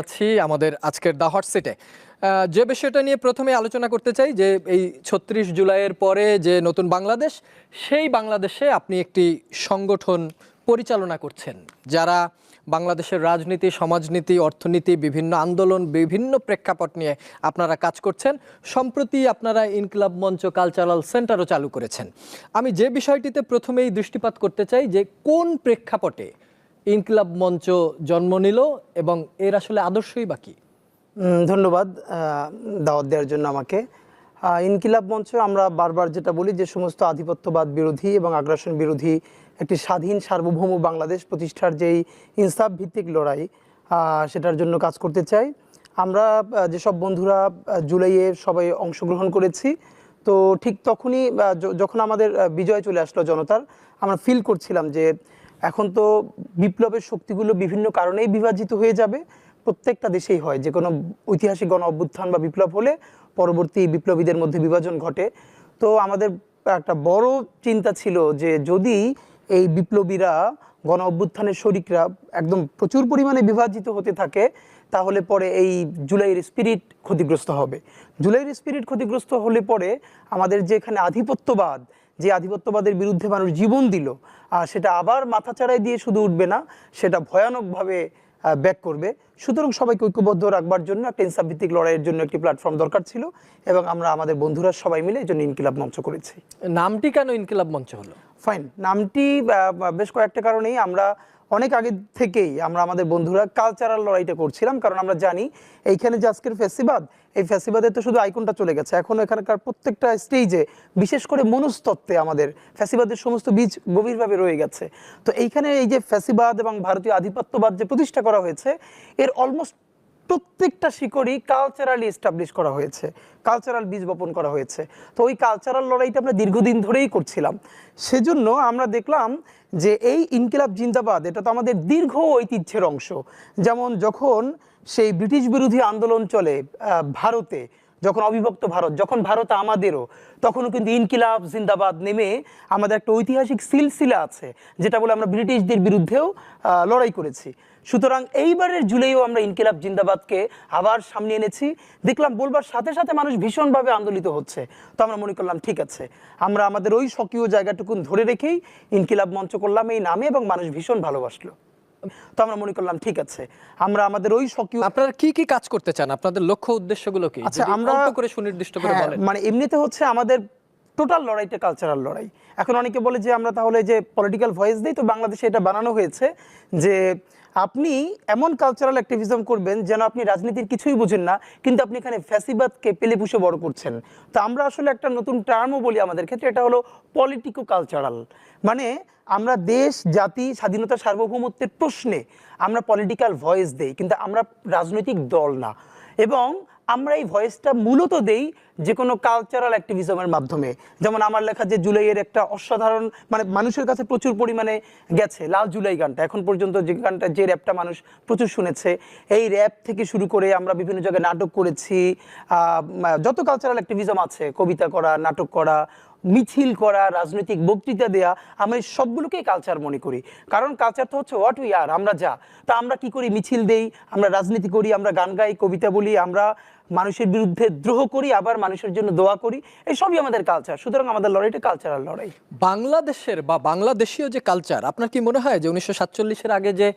আছি আমাদের আজকের দা হট সিটে যে বিষয়টা নিয়ে প্রথমে আলোচনা করতে চাই যে এই ৩৬ জুলাইয়ের পরে যে নতুন বাংলাদেশ, সেই বাংলাদেশে আপনি একটি সংগঠন পরিচালনা করছেন যারা বাংলাদেশের রাজনীতি, সমাজনীতি, অর্থনীতি, বিভিন্ন আন্দোলন, বিভিন্ন প্রেক্ষাপট নিয়ে আপনারা কাজ করছেন। সম্প্রতি আপনারা ইনকিলাব মঞ্চ কালচারাল সেন্টারও চালু করেছেন। আমি যে বিষয়টিতে প্রথমেই দৃষ্টিপাত করতে চাই যে কোন প্রেক্ষাপটে ইনকিলাব মঞ্চ জন্ম নিল এবং এর আসলে আদর্শই বাকি। ধন্যবাদ দাওয়াত দেওয়ার জন্য আমাকে। ইনকিলাব মঞ্চ আমরা বারবার যেটা বলি যে সমস্ত আধিপত্যবাদ বিরোধী এবং আগ্রাসন বিরোধী একটি স্বাধীন সার্বভৌম বাংলাদেশ প্রতিষ্ঠার যেই ইনসাফ ভিত্তিক লড়াই, সেটার জন্য কাজ করতে চাই। আমরা যেসব বন্ধুরা জুলাইয়ে সবাই অংশগ্রহণ করেছি, তো ঠিক তখনই যখন আমাদের বিজয় চলে আসলো জনতার, আমরা ফিল করছিলাম যে এখন তো বিপ্লবের শক্তিগুলো বিভিন্ন কারণেই বিভাজিত হয়ে যাবে। প্রত্যেকটা দেশেই হয়, যে কোনো ঐতিহাসিক গণ অভ্যুত্থান বা বিপ্লব হলে পরবর্তী বিপ্লবীদের মধ্যে বিভাজন ঘটে। তো আমাদের একটা বড় চিন্তা ছিল যে যদি এই বিপ্লবীরা গণ অভ্যুত্থানের শরিকরা একদম প্রচুর পরিমাণে বিভাজিত হতে থাকে, তাহলে পরে এই জুলাইয়ের স্পিরিট ক্ষতিগ্রস্ত হবে। জুলাইয়ের স্পিরিট ক্ষতিগ্রস্ত হলে পরে আমাদের যে এখানে আধিপত্যবাদ, যে আধিপত্যবাদের বিরুদ্ধে মানুষ জীবন দিল, সেটা আবার মাথাচাড়ায় দিয়ে শুধু উঠবে না, সেটা ভয়ানকভাবে ব্যাক করবে। সুতরাং সবাইকে ঐক্যবদ্ধ রাখবার জন্য একটা ইনসাফ ভিত্তিক লড়াইয়ের জন্য একটি প্ল্যাটফর্ম দরকার ছিল, এবং আমরা আমাদের বন্ধুরা সবাই মিলে এই জন্য ইনকিলাব মঞ্চ করেছি। নামটি কেন ইনকিলাব মঞ্চ হলো? ফাইন, নামটি বেশ কয়েকটা কারণেই। আমরা অনেক আগে থেকেই আমরা আমাদের বন্ধুরা কালচারাল লড়াইটা করছিলাম, কারণ আমরা জানি এইখানে যে আজকের ফ্যাসিবাদ, এই ফ্যাসিবাদের তো শুধু আইকনটা চলে গেছে, এখন এখানকার প্রত্যেকটা স্টেজে, বিশেষ করে মনস্তত্ত্বে আমাদের ফ্যাসিবাদের সমস্ত বীজ গভীরভাবে রয়ে গেছে। তো এইখানে এই যে ফ্যাসিবাদ এবং ভারতীয় আধিপত্যবাদ যে প্রতিষ্ঠা করা হয়েছে, এর অলমোস্ট প্রত্যেকটা শিকড়ই কালচারালি এস্টাবলিশ করা হয়েছে, কালচারাল বীজ বপন করা হয়েছে। তো ওই কালচারাল লড়াইটা আমরা দীর্ঘদিন ধরেই করছিলাম। সেজন্য আমরা দেখলাম যে এই ইনকিলাব জিন্দাবাদ, এটা তো আমাদের দীর্ঘ ঐতিহ্যের অংশ। যেমন যখন সেই ব্রিটিশ বিরোধী আন্দোলন চলে ভারতে, যখন অবিভক্ত ভারত, যখন ভারত আমাদেরও, তখনও কিন্তু ইনকিলাব জিন্দাবাদ নেমে আমাদের একটা ঐতিহাসিক সিলসিলা আছে, যেটা বলে আমরা ব্রিটিশদের বিরুদ্ধেও লড়াই করেছি। সুতরাং এইবারের জুলাইও আমরা ইনকিলাব জিন্দাবাদকে আবার সামনে এনেছি। দেখলাম বলবার সাথে সাথে মানুষ ভীষণভাবে আন্দোলিত হচ্ছে। তো আমরা মনে করলাম ঠিক আছে, আমরা আমাদের ওই স্বকীয় জায়গাটুকুন ধরে রেখেই ইনকিলাব মঞ্চ করলাম এই নামে, এবং মানুষ ভীষণ ভালোবাসলো। তো আমরা মনে করলাম ঠিক আছে, আমরা আমাদের ওই স্বকীয়। আপনারা কি কি কাজ করতে চান? আপনাদের লক্ষ্য উদ্দেশ্যগুলো কি? আচ্ছা, আমরা অল্প করে সুনির্দিষ্ট করে বলেন। মানে এমনিতে হচ্ছে আমাদের টোটাল লড়াইটা কালচারাল লড়াই। এখন অনেকে বলে যে আমরা তাহলে যে পলিটিক্যাল ভয়েস দিই, তো বাংলাদেশে এটা বানানো হয়েছে যে আপনি এমন কালচারাল অ্যাক্টিভিজম করবেন যেন আপনি রাজনীতির কিছুই বুঝেন না, কিন্তু আপনি এখানে ফ্যাসিবাদকে পেলে পুষে বড় করছেন। তো আমরা আসলে একটা নতুন টার্মও বলি আমাদের ক্ষেত্রে, এটা হলো পলিটিকো কালচারাল। মানে আমরা দেশ, জাতি, স্বাধীনতা, সার্বভৌমত্বের প্রশ্নে আমরা পলিটিক্যাল ভয়েস দেই, কিন্তু আমরা রাজনৈতিক দল না। এবং আমরা এই ভয়েসটা মূলত দেই যে কোনো কালচারাল অ্যাক্টিভিজমের মাধ্যমে। যেমন আমার লেখা যে জুলাইয়ের একটা অসাধারণ, মানে মানুষের কাছে প্রচুর পরিমাণে গেছে লাল জুলাই গানটা, এখন পর্যন্ত যে গানটা, যে র্যাপটা মানুষ প্রচুর শুনেছে, এই র্যাপ থেকে শুরু করে আমরা বিভিন্ন জায়গায় নাটক করেছি। যত কালচারাল অ্যাক্টিভিজম আছে, কবিতা করা, নাটক করা, মিছিল করা, রাজনৈতিক বক্তৃতা দেয়া, আমরা সবগুলোকেই কালচার মনে করি। কারণ কালচার তো হচ্ছে হোয়াট উই আর, আমরা যা। তা আমরা কি করি? মিছিল দেই, আমরা রাজনীতি করি, আমরা গান গাই, কবিতা বলি, আমরা মানুষের বিরুদ্ধে দ্রোহ করি, আবার মানুষের জন্য দোয়া করি। এই সবই আমাদের কালচার। সুতরাং আমাদের লড়াইটা কালচারাল লড়াই। বাংলাদেশের বা বাংলাদেশীয় যে কালচার, আপনার কি মনে হয় যে 1947-এর আগে যে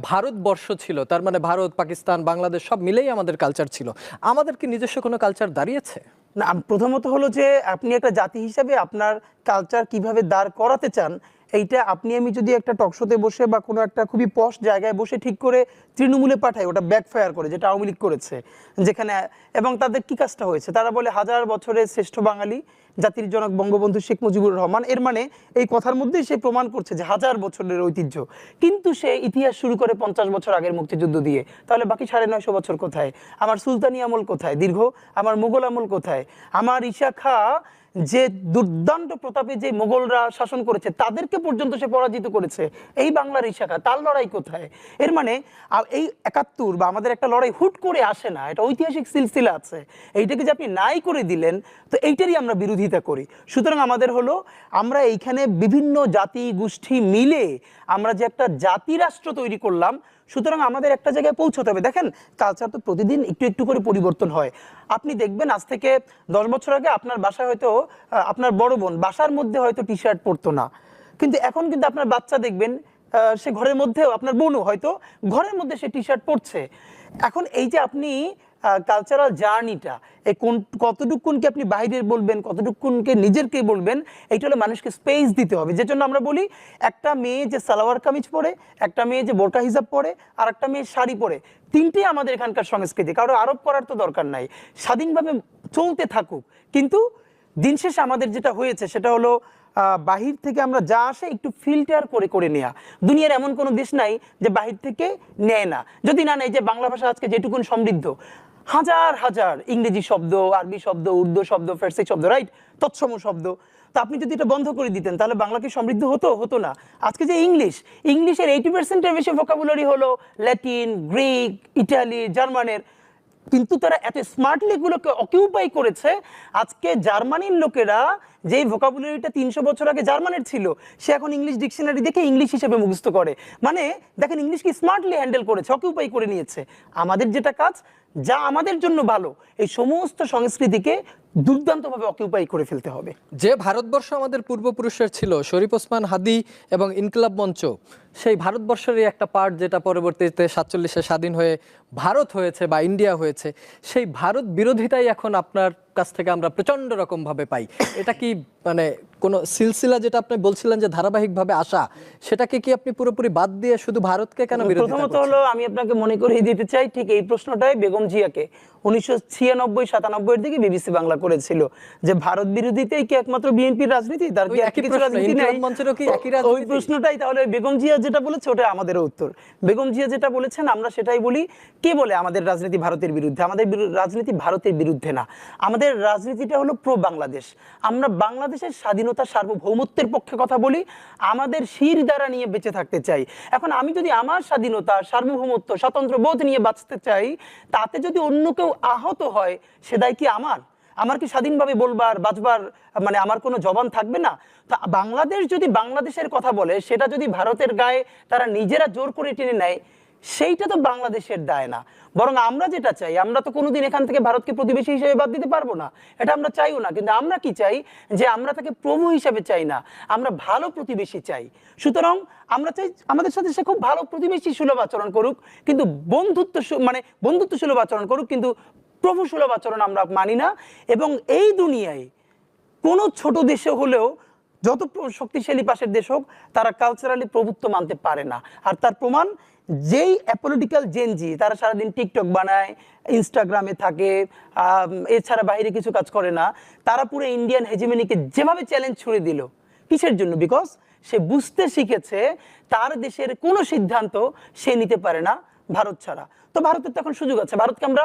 ভারতবর্ষ ছিল, তার মানে ভারত, পাকিস্তান, বাংলাদেশ সব মিলেই আমাদের কালচার ছিল, আমাদের কি নিজস্ব কোনো কালচার দাঁড়িয়েছে? না, প্রথমত হলো যে আপনি একটা জাতি হিসাবে আপনার কালচার কিভাবে দাঁড় করাতে চান, এইটা আপনি আমি যদি একটা টকশোতে বসে বা কোনো একটা খুবই পশ জায়গায় বসে ঠিক করে তৃণমূলে পাঠাই, ওটা ব্যাকফায়ার করে, যেটা আওয়ামী লীগ করেছে। যেখানে এবং তাদের কি কাজটা হয়েছে, তারা বলে 1000 বছরের শ্রেষ্ঠ বাঙালি, জাতির জনক বঙ্গবন্ধু শেখ মুজিবুর রহমান। এর মানে এই কথার মধ্যেই সে প্রমাণ করছে যে 1000 বছরের ঐতিহ্য, কিন্তু সে ইতিহাস শুরু করে 50 বছর আগের মুক্তিযুদ্ধ দিয়ে। তাহলে বাকি 950 বছর কোথায়? আমার সুলতানি আমল কোথায় দীর্ঘ? আমার মুঘল আমল কোথায়? আমার ঈশা খাঁ যে দুর্দান্ত প্রতাপে যে মোগলরা শাসন করেছে, তাদেরকে পর্যন্ত সে পরাজিত করেছে, এই বাংলার ঈশা খাঁ, তার লড়াই কোথায়? এর মানে এই 71 বা আমাদের একটা লড়াই হুট করে আসে না, এটা ঐতিহাসিক সিলসিলা আছে। এইটাকে যে আপনি নাই করে দিলেন, তো এইটারই আমরা বিরোধিতা করি। সুতরাং আমাদের হলো, আমরা এইখানে বিভিন্ন জাতি গোষ্ঠী মিলে আমরা যে একটা জাতি রাষ্ট্র তৈরি করলাম, সুতরাং আমাদের একটা জায়গায় পৌঁছতে হবে। দেখেন কালচার তো প্রতিদিন একটু একটু করে পরিবর্তন হয়। আপনি দেখবেন আজ থেকে 10 বছর আগে আপনার বাসায় হয়তো আপনার বড় বোন বাসার মধ্যে হয়তো টি শার্ট পরতো না, কিন্তু এখন কিন্তু আপনার বাচ্চা দেখবেন সে ঘরের মধ্যেও, আপনার বোনও হয়তো ঘরের মধ্যে সে টি শার্ট পরছে। এখন এই যে আপনি কালচারাল জার্নিটা, এই কতটুকুনকে আপনি বাইরের বলবেন, কতটুকুনকে নিজেরকে বলবেন, এইটা হলো মানুষকে স্পেস দিতে হবে। যে জন্য আমরা বলি একটা মেয়ে যে সালোয়ার কামিজ পরে, একটা মেয়ে যে বোরকা হিজাব পরে, আর একটা মেয়ে শাড়ি পরে, তিনটেই আমাদের এখানকার সংস্কৃতি। কারো আরোপ করার তো দরকার নাই, স্বাধীনভাবে চলতে থাকুক। কিন্তু দিন শেষে আমাদের যেটা হয়েছে সেটা হলো বাহির থেকে আমরা যা আসে একটু ফিল্টার করে করে নেওয়া। দুনিয়ার এমন কোনো দেশ নাই যে বাহির থেকে নেয় না। যদি না নেয়, যে বাংলা ভাষা আজকে যেটুকুন সমৃদ্ধ, হাজার হাজার ইংরেজি শব্দ, আরবি শব্দ, উর্দু শব্দ, ফার্সি শব্দ, রাইট, তৎসম শব্দ। তো আপনি যদি এটা বন্ধ করে দিতেন তাহলে বাংলা কি সমৃদ্ধ হতো? হতো না। আজকে যে ইংলিশের 80%-এর বেশি ভোকাবুলারি হলো ল্যাটিন, গ্রিক, ইটালি, জার্মানের, কিন্তু তারা এত স্মার্টলি এগুলোকে অকিউপাই করেছে। আজকে জার্মানির লোকেরা যেই ভোকাবুলারিটা 300 বছর আগে জার্মানের ছিল, সে এখন ইংলিশ ডিকশনারি দেখে ইংলিশ হিসেবে মুখস্থ করে। মানে দেখেন ইংলিশকে স্মার্টলি হ্যান্ডেল করেছে, অকিউপাই করে নিয়েছে। আমাদের যেটা কাজ, যা আমাদের জন্য ভালো, এই সমস্ত সংস্কৃতিকে দুর্দান্তভাবে অকিউপাই করে ফেলতে হবে। যে ভারতবর্ষ আমাদের পূর্বপুরুষের ছিল, শরীফ ওসমান হাদি এবং ইনকিলাব মঞ্চ, সেই ভারতবর্ষেরই একটা পার্ট, যেটা পরবর্তীতে 47-এ স্বাধীন হয়ে ভারত হয়েছে বা ইন্ডিয়া হয়েছে, সেই ভারত বিরোধিতাই এখন আপনার কাছ থেকে আমরা প্রচন্ড রকম ভাবে পাই। এটা কি মানে কোন সিলসিলা, যেটা আপনি বলছিলেন যে ধারাবাহিকভাবে আসা, সেটাকে কি আপনি পুরোপুরি বাদ দিয়ে শুধু ভারতকে কেন বিরোধিতা করছেন? প্রথমত হলো আমি আপনাকে মনে করিয়ে দিতে চাই, ঠিক এই প্রশ্নটাই বেগম জিয়াকে 1996-97 দিকে বিবিসি বাংলা করেছিল, যে ভারত বিরোধিতাই কি একমাত্র বিএনপির রাজনীতি, তার কি একই কিছু রাজনীতি নাই? ওই প্রশ্নটাই তাহলে বেগম জিয়া যেটা বলেছে ওটা আমাদের উত্তর। বেগম জিয়া যেটা বলেছেন আমরা সেটাই বলি। কে বলে আমাদের রাজনীতি ভারতের বিরুদ্ধে? আমাদের রাজনীতি ভারতের বিরুদ্ধে না, আমাদের রাজনীতিটা হলো প্রো বাংলাদেশ। আমরা বাংলাদেশের স্বাধীনতা, সার্বভৌমত্বের পক্ষে কথা বলি, আমাদের শির দ্বারা নিয়ে বেঁচে থাকতে চাই। এখন আমি যদি আমার স্বাধীনতা, সার্বভৌমত্ব, স্বতন্ত্র বোধ নিয়ে বাঁচতে চাই, তাতে যদি অন্য কেউ আহত হয়, সে দায় কি আমার? আমার কি স্বাধীনভাবে বলবার, বাঁচবার মানে আমার কোনো জবান থাকবে না? তা বাংলাদেশ যদি বাংলাদেশের কথা বলে, সেটা যদি ভারতের গায়ে তারা নিজেরা জোর করে টেনে নেয়, সেইটা তো বাংলাদেশের দায় না। বরং আমরা যেটা চাই, আমরা তো কোনোদিন এখান থেকে ভারতকে প্রতিবেশী হিসেবে বাদ দিতে পারবো না, এটা আমরা চাইও না। কিন্তু আমরা কি চাই, যে আমরা তাকে প্রভু হিসেবে চাই না, আমরা ভালো প্রতিবেশী চাই। সুতরাং আমরা চাই আমাদের সাথে সে খুব ভালো প্রতিবেশী সুলভ আচরণ করুক, কিন্তু বন্ধুত্ব সুলভ আচরণ করুক, কিন্তু প্রভু সুলভ আচরণ আমরা মানি না। এবং এই দুনিয়ায় কোনো ছোট দেশে হলেও, যত শক্তিশালী পাশের দেশ হোক, তারা কালচারালি প্রভুত্ব মানতে পারে না। আর তার প্রমাণ, যেই অ্যাপলিটিক্যাল জেনজি, তারা সারাদিন টিকটক বানায়, ইনস্টাগ্রামে থাকে, এছাড়া বাইরে কিছু কাজ করে না, তারা পুরো ইন্ডিয়ান হেজিমনিকে যেভাবে চ্যালেঞ্জ ছুড়ে দিল, কিসের জন্য? বিকজ সে বুঝতে শিখেছে তার দেশের কোনো সিদ্ধান্ত সে নিতে পারে না ভারত ছাড়া। তো ভারতের তো এখন সুযোগ আছে। ভারতকে আমরা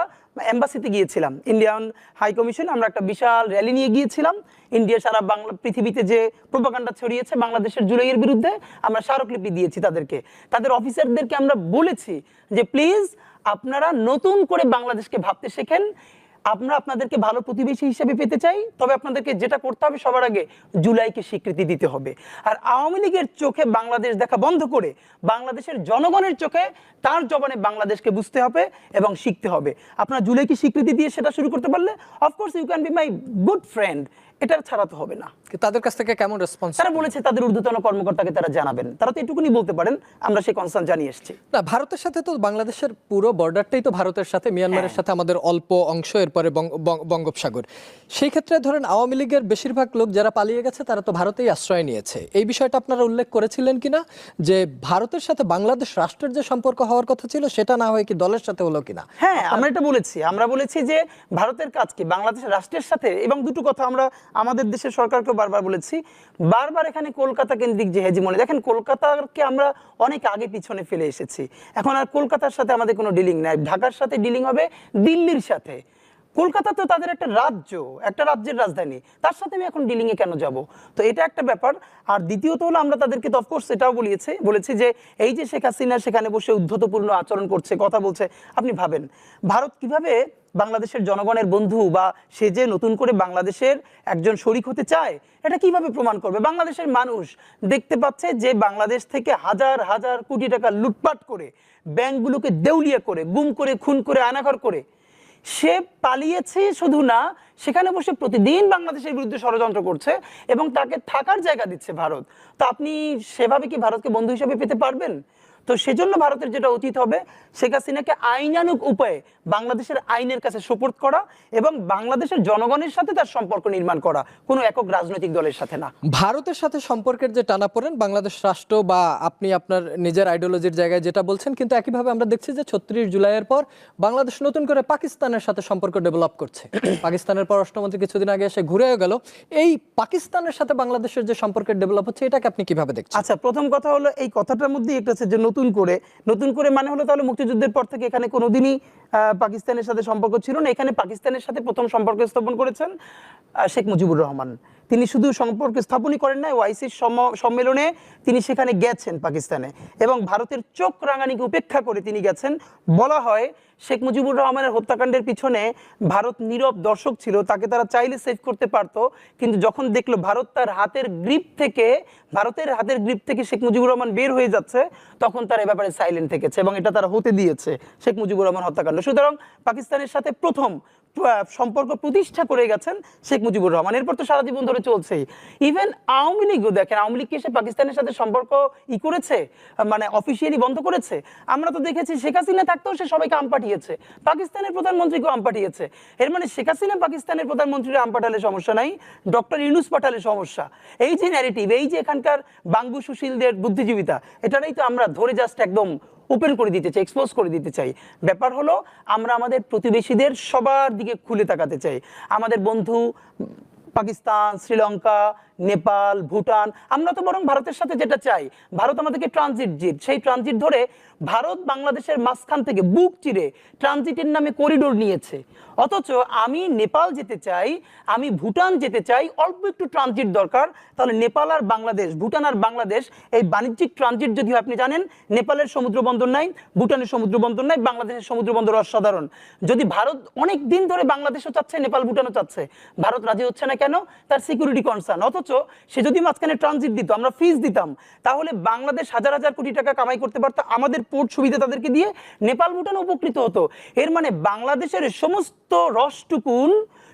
এম্বাসিতে গিয়েছিলাম, ইন্ডিয়ান হাই কমিশন, আমরা একটা বিশাল র্যালি নিয়ে গিয়েছিলাম। ইন্ডিয়া সারা বাংলা পৃথিবীতে যে প্রোপাগান্ডা ছড়িয়েছে বাংলাদেশের জুলাইয়ের বিরুদ্ধে, আমরা স্মারকলিপি দিয়েছি তাদেরকে। তাদের অফিসারদেরকে আমরা বলেছি যে প্লিজ আপনারা নতুন করে বাংলাদেশকে ভাবতে শেখেন, আমরা আপনাদেরকে ভালো প্রতিবেশী হিসেবে পেতে চাই, তবে আপনাদেরকে যেটা করতে হবে, সবার আগে জুলাইকে স্বীকৃতি দিতে হবে। আর আওয়ামী লীগের চোখে বাংলাদেশ দেখা বন্ধ করে বাংলাদেশের জনগণের চোখে তার জবানে বাংলাদেশকে বুঝতে হবে এবং শিখতে হবে। আপনারা জুলাইকে স্বীকৃতি দিয়ে সেটা শুরু করতে পারলে, of course you can be my good friend, এটা ছাড়া তো হবে না। তাদের কাছ থেকে কেমন রেসপন্স? তারা বলেছে তাদের ঊর্ধ্বতন কর্মকর্তাকে তারা জানাবেন, তারা তো এটুকুনি বলতে পারেন, আমরা সেই কনসার্ন জানিয়ে এসেছি। না, ভারতের সাথে তো বাংলাদেশের পুরো বর্ডারটাই তো ভারতের সাথে, মিয়ানমারের সাথে আমাদের অল্প অংশ, এরপরে বঙ্গোপসাগর। সেই ক্ষেত্রে ধরেন আওয়ামী লীগের বেশিরভাগ লোক যারা পালিয়ে গেছে, তারা তো ভারতেই আশ্রয় নিয়েছে। এই বিষয়টা আপনারা উল্লেখ করেছিলেন কিনা, যে ভারতের সাথে বাংলাদেশ রাষ্ট্রের যে সম্পর্ক হওয়ার কথা ছিল, সেটা না হয়ে কি দলের সাথে হলো কিনা? হ্যাঁ, আমরা এটা বলেছি। আমরা বলেছি যে ভারতের কাজ কি বাংলাদেশ রাষ্ট্রের সাথে, এবং দুটো কথা আমরা আমাদের দেশের সরকারকে বারবার বলেছি, বারবার এখানে কলকাতা কেন্দ্রিক যে হেজিমনি, দেখেন কলকাতাকে আমরা অনেক আগে পিছনে ফেলে এসেছি। এখন আর কলকাতার সাথে আমাদের কোনো ডিলিং নাই, ঢাকার সাথে ডিলিং হবে, দিল্লির সাথে। কলকাতা তো তাদের একটা রাজ্য, একটা রাজ্যের রাজধানী, তার সাথে আমি এখন ডিলিং এ কেন যাব? তো এটা একটা ব্যাপার। আর দ্বিতীয়ত হলো আমরা তাদেরকে তো অফকোর্স এটাও বলেছি যে এই যে শেখ হাসিনা সেখানে বসে উদ্ধতপূর্ণ আচরণ করছে, কথা বলছে, আপনি ভাবেন ভারত কিভাবে বাংলাদেশের জনগণের বন্ধু বা সে যে নতুন করে বাংলাদেশের একজন শরিক হতে চায় এটা কিভাবে প্রমাণ করবে? বাংলাদেশের মানুষ দেখতে পাচ্ছে যে বাংলাদেশ থেকে হাজার হাজার কোটি টাকা লুটপাট করে, ব্যাংকগুলোকে দেউলিয়া করে, গুম করে, খুন করে, আয়নাঘর করে সে পালিয়েছে শুধু না, সেখানে বসে প্রতিদিন বাংলাদেশের বিরুদ্ধে ষড়যন্ত্র করছে এবং তাকে থাকার জায়গা দিচ্ছে ভারত। তো আপনি সেভাবে কি ভারতকে বন্ধু হিসেবে পেতে পারবেন? তো সেজন্য ভারতের যেটা উচিত হবে, শেখ হাসিনাকে আইনানুগ উপায়ে বাংলাদেশের আইনের কাছে সোপর্দ করা এবং বাংলাদেশের জনগণের সাথে তার সম্পর্ক নির্মাণ করা, কোনো একক রাজনৈতিক দলের সাথে না। ভারতের সাথে সম্পর্কের যে টানাপোড়েন, বাংলাদেশ রাষ্ট্র বা আপনি আপনার নিজের আইডিওলজির জায়গায় যেটা বলছেন, কিন্তু একইভাবে আমরা দেখছি যে 36 জুলাইয়ের পর বাংলাদেশ নতুন করে পাকিস্তানের সাথে সম্পর্ক ডেভেলপ করছে। পাকিস্তানের পররাষ্ট্রমন্ত্রী কিছুদিন আগে এসে ঘুরেও গেল। এই পাকিস্তানের সাথে বাংলাদেশের যে সম্পর্কের ডেভেলপ হচ্ছে, এটাকে আপনি কিভাবে দেখছেন? আচ্ছা, প্রথম কথা হলো এই কথাটার মধ্যেই একটা আছে যে নতুন করে মানে হলো তাহলে মুক্তিযুদ্ধের পর থেকে এখানে কোনোদিনই পাকিস্তানের সাথে সম্পর্ক ছিল না। এখানে পাকিস্তানের সাথে প্রথম সম্পর্ক স্থাপন করেছেন শেখ মুজিবুর রহমান। তিনি শুধু সম্পর্ক স্থাপনই করেন না, ওআইসির সম্মেলনে তিনি সেখানে গেছেন পাকিস্তানে, এবং ভারতের চোখ রাঙানিকে উপেক্ষা করে তিনি গেছেন। বলা হয় শেখ মুজিবুর রহমানের হত্যাকাণ্ডের পিছনে ভারত নীরব দর্শক ছিল, তাকে তারা চাইলে সেভ করতে পারতো, কিন্তু যখন দেখলো ভারতের হাতের গ্রিপ থেকে শেখ মুজিবুর রহমান বের হয়ে যাচ্ছে, তখন তারা এ ব্যাপারে সাইলেন্ট থেকেছে এবং এটা তারা হতে দিয়েছে শেখ মুজিবুর রহমান হত্যাকাণ্ড। সুতরাং পাকিস্তানের সাথে প্রথম সম্পর্ক প্রতিষ্ঠা করে গেছেন শেখ মুজিবুর রহমান। এরপর তো সারা জীবন ধরে চলছেই। ইভেন আওয়ামী লীগও দেখেন, আওয়ামী লীগ কি এসে পাকিস্তানের সাথে সম্পর্ক করেছে, মানে অফিসিয়ালি বন্ধ করেছে? আমরা তো দেখেছি শেখ হাসিনা থাকতেও সে সবাইকে আম পাঠিয়েছে, পাকিস্তানের প্রধানমন্ত্রীকে আম পাঠিয়েছে। এর মানে শেখ হাসিনা পাকিস্তানের প্রধানমন্ত্রীরা আম পাঠালে সমস্যা নাই, ডক্টর ইউনূস পাঠালে সমস্যা। এই যে ন্যারেটিভ, এই যে এখানকার বাঙ্গু সুশীলদের বুদ্ধিজীবিতা, এটারই তো আমরা ধরে জাস্ট একদম ওপেন করে দিতে চাই, এক্সপোজ করে দিতে চাই। ব্যাপার হলো আমরা আমাদের প্রতিবেশীদের সবার দিকে খুলে তাকাতে চাই। আমাদের বন্ধু পাকিস্তান, শ্রীলঙ্কা, নেপাল, ভুটান, আমরা তো বরং ভারতের সাথে যেটা চাই, ভারত আমাদেরকে ট্রানজিট জিট, সেই ট্রানজিট ধরে ভারত বাংলাদেশের মাঝখান থেকে বুক চিরে ট্রানজিটের নামে করিডোর নিয়েছে। অথচ আমি নেপাল যেতে চাই, আমি ভুটান যেতে চাই, অল্প একটু ট্রানজিট দরকার। তাহলে নেপাল আর বাংলাদেশ, ভুটান আর বাংলাদেশ, এই বাণিজ্যিক ট্রানজিট যদিও আপনি জানেন নেপালের সমুদ্র বন্দর নাই, ভুটানের সমুদ্র বন্দর নাই, বাংলাদেশের সমুদ্র বন্দর অসাধারণ। যদি ভারত অনেক দিন ধরে বাংলাদেশও চাচ্ছে, নেপাল ভুটানও চাচ্ছে, ভারত রাজি হচ্ছে না কেন? তার সিকিউরিটি কনসার্ন। অথচ সে যদি মাঝখানে ট্রানজিট দিত, আমরা ফিস দিতাম, তাহলে বাংলাদেশ হাজার হাজার কোটি টাকা কামাই করতে পারতো, আমাদের পোর্ট সুবিধা তাদেরকে দিয়ে নেপাল ভুটান উপকৃত হতো। এর মানে বাংলাদেশের সমস্ত রসটুকুন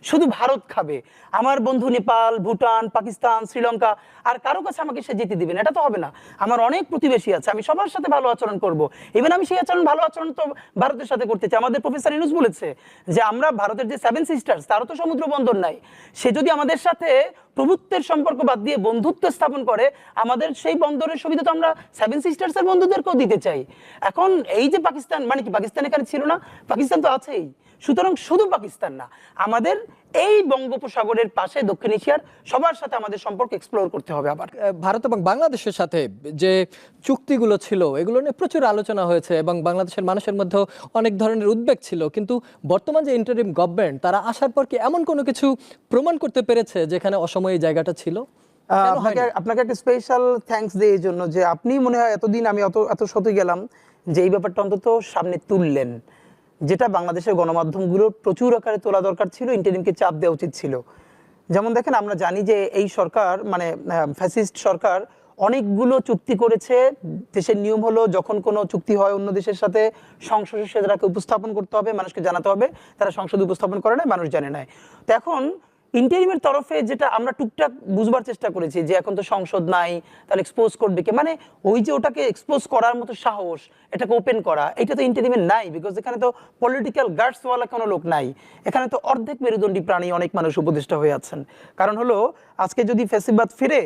শুধু ভারত খাবে। আমার বন্ধু নেপাল, ভুটান, পাকিস্তান, শ্রীলঙ্কা আর কারো কাছে আমাকে সে যেতে দিবেন, এটা তো হবে না। আমার অনেক প্রতিবেশী আছে, আমি সবার সাথে ভালো আচরণ করব। ইভেন আমি সেই ভালো আচরণ তো ভারতের সাথে করতে চাই। আমাদের প্রফেসর ইউনূস বলেছে যে আমরা ভারতের যে 7 সিস্টার্স, তারও তো সমুদ্র বন্দর নাই, সে যদি আমাদের সাথে প্রভুত্বের সম্পর্ক বাদ দিয়ে বন্ধুত্ব স্থাপন করে, আমাদের সেই বন্দরের সুবিধা তো আমরা 7 সিস্টার্সের বন্ধুদেরকেও দিতে চাই। এখন এই যে পাকিস্তান, মানে কি পাকিস্তান এখানে ছিল না? পাকিস্তান তো আছেই। সুতরাং শুধু পাকিস্তান না, আমাদের এই বঙ্গোপসাগরের পাশে দক্ষিণ এশিয়ার সবার সাথে আমাদের সম্পর্ক এক্সপ্লোর করতে হবে। আবার ভারত এবং বাংলাদেশের সাথে যে চুক্তিগুলো ছিল, এগুলো নিয়ে প্রচুর আলোচনা হয়েছে এবং বাংলাদেশের মানুষের মধ্যে অনেক ধরনের উদ্বেগ ছিল। কিন্তু বর্তমান যে ইন্টারিম গভর্নমেন্ট, তারা আসার পর কি এমন কোনো কিছু প্রমাণ করতে পেরেছে যেখানে অসময়ে এই জায়গাটা ছিল? আপনাকে একটা স্পেশাল থ্যাঙ্কস দিই এই জন্য যে আপনি মনে হয় এতদিন আমি এত সতে গেলাম যে এই ব্যাপারটা অন্তত সামনে তুললেন, যেটা বাংলাদেশের গণমাধ্যমগুলোর প্রচুর আকারে তোলা দরকার ছিল, ইন্টারিমকে চাপ দেওয়া উচিত ছিল। যেমন দেখেন, আমরা জানি যে এই সরকার, মানে ফ্যাসিস্ট সরকার, অনেকগুলো চুক্তি করেছে। দেশের নিয়ম হলো যখন কোনো চুক্তি হয় অন্য দেশের সাথে, সংসদে সেটাকে উপস্থাপন করতে হবে, মানুষকে জানাতে হবে। তারা সংসদে উপস্থাপন করে না, মানুষ জানে না। তো এখন ইন্টারিমের তরফে যেটা আমরা টুকটাক বুঝবার চেষ্টা করেছি যে এখন তো সংসদ নাই, তাহলে এক্সপোজ করবে কে, মানে ওই যে ওটাকে এক্সপোজ করার মতো সাহস, এটাকে ওপেন করা, এটা তো ইন্টারিমের নাই। বিকজ এখানে তো পলিটিক্যাল গার্ডসওয়ালা কোনো লোক নাই, এখানে তো অর্ধেক মেরুদণ্ডী প্রাণী অনেক মানুষ উপদেষ্টা হয়ে আছেন। কারণ হলো আজকে যদি ফ্যাসিবাদ ফিরে,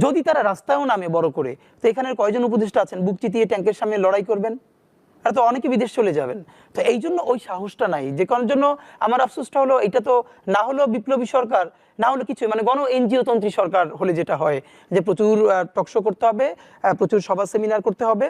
যদি তারা রাস্তায়ও নামে বড় করে, তো এখানের কয়জন উপদেষ্টা আছেন বুক চিতিয়ে ট্যাঙ্কের সামনে লড়াই করবেন? আর তো অনেকে বিদেশ চলে যাবেন। তো এই জন্য ওই সাহসটা নাই, যে কারণের জন্য আমার আফসোসটা হলো এটা তো না হলো বিপ্লবী সরকার, না হলে কিছু মানে গণ এনজিও তন্ত্রী সরকার হলে যেটা হয় যে প্রচুর টকশো করতে হবে, প্রচুর সভা সেমিনার করতে হবে,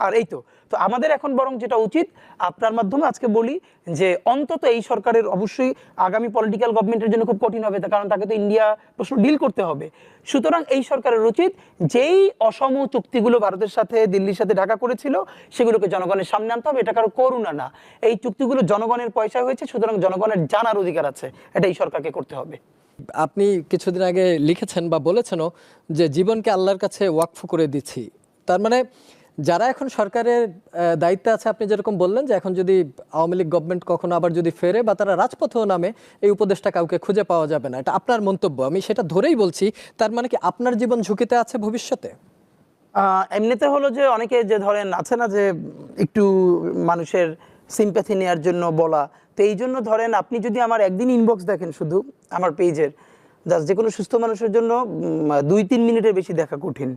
আর এই তো আমাদের এখন বরং যেটা উচিত, আপনার মাধ্যমে আজকে বলি যে অন্তত এই সরকারের অবশ্যই আগামী পলিটিক্যাল গভর্নমেন্টের জন্য খুব কঠিন হবে, কারণ তাকে তো ইন্ডিয়া প্রশ্ন ডিল করতে হবে। সুতরাং এই সরকারের উচিত যেই অসম চুক্তিগুলো ভারতের সাথে দিল্লির সাথে ঢাকা করেছিল সেগুলোকে জনগণের সামনে আনতে হবে। এটা কারো করুণা না, এই চুক্তিগুলো জনগণের পয়সা হয়েছে, সুতরাং জনগণের জানার অধিকার আছে, এটা এই সরকারকে করতে হবে। আপনি কিছুদিন আগে লিখেছেন বা বলেছেনও যে জীবনকে আল্লাহর কাছে ওয়াকফ করে দিচ্ছি। তার মানে যারা এখন সরকারের দায়িত্বে আছে, আপনি যেরকম বললেন যে এখন যদি আওয়ামী লীগ গভর্নমেন্ট কখনো আবার যদি ফেরে বা তারা রাজপথেও নামে, এই উপদেশটা কাউকে খুঁজে পাওয়া যাবে না, এটা আপনার মন্তব্য, আমি সেটা ধরেই বলছি। তার মানে কি আপনার জীবন ঝুঁকিতে আছে ভবিষ্যতে? এমনিতে হলো যে অনেকে যে ধরেন আছে না যে একটু মানুষের সিম্প্যাথি নেওয়ার জন্য বলা, তো এই জন্য ধরেন আপনি যদি আমার একদিন ইনবক্স দেখেন শুধু আমার পেজের, জাস্ট যে কোনো সুস্থ মানুষের জন্য 2-3 মিনিটের বেশি দেখা কঠিন।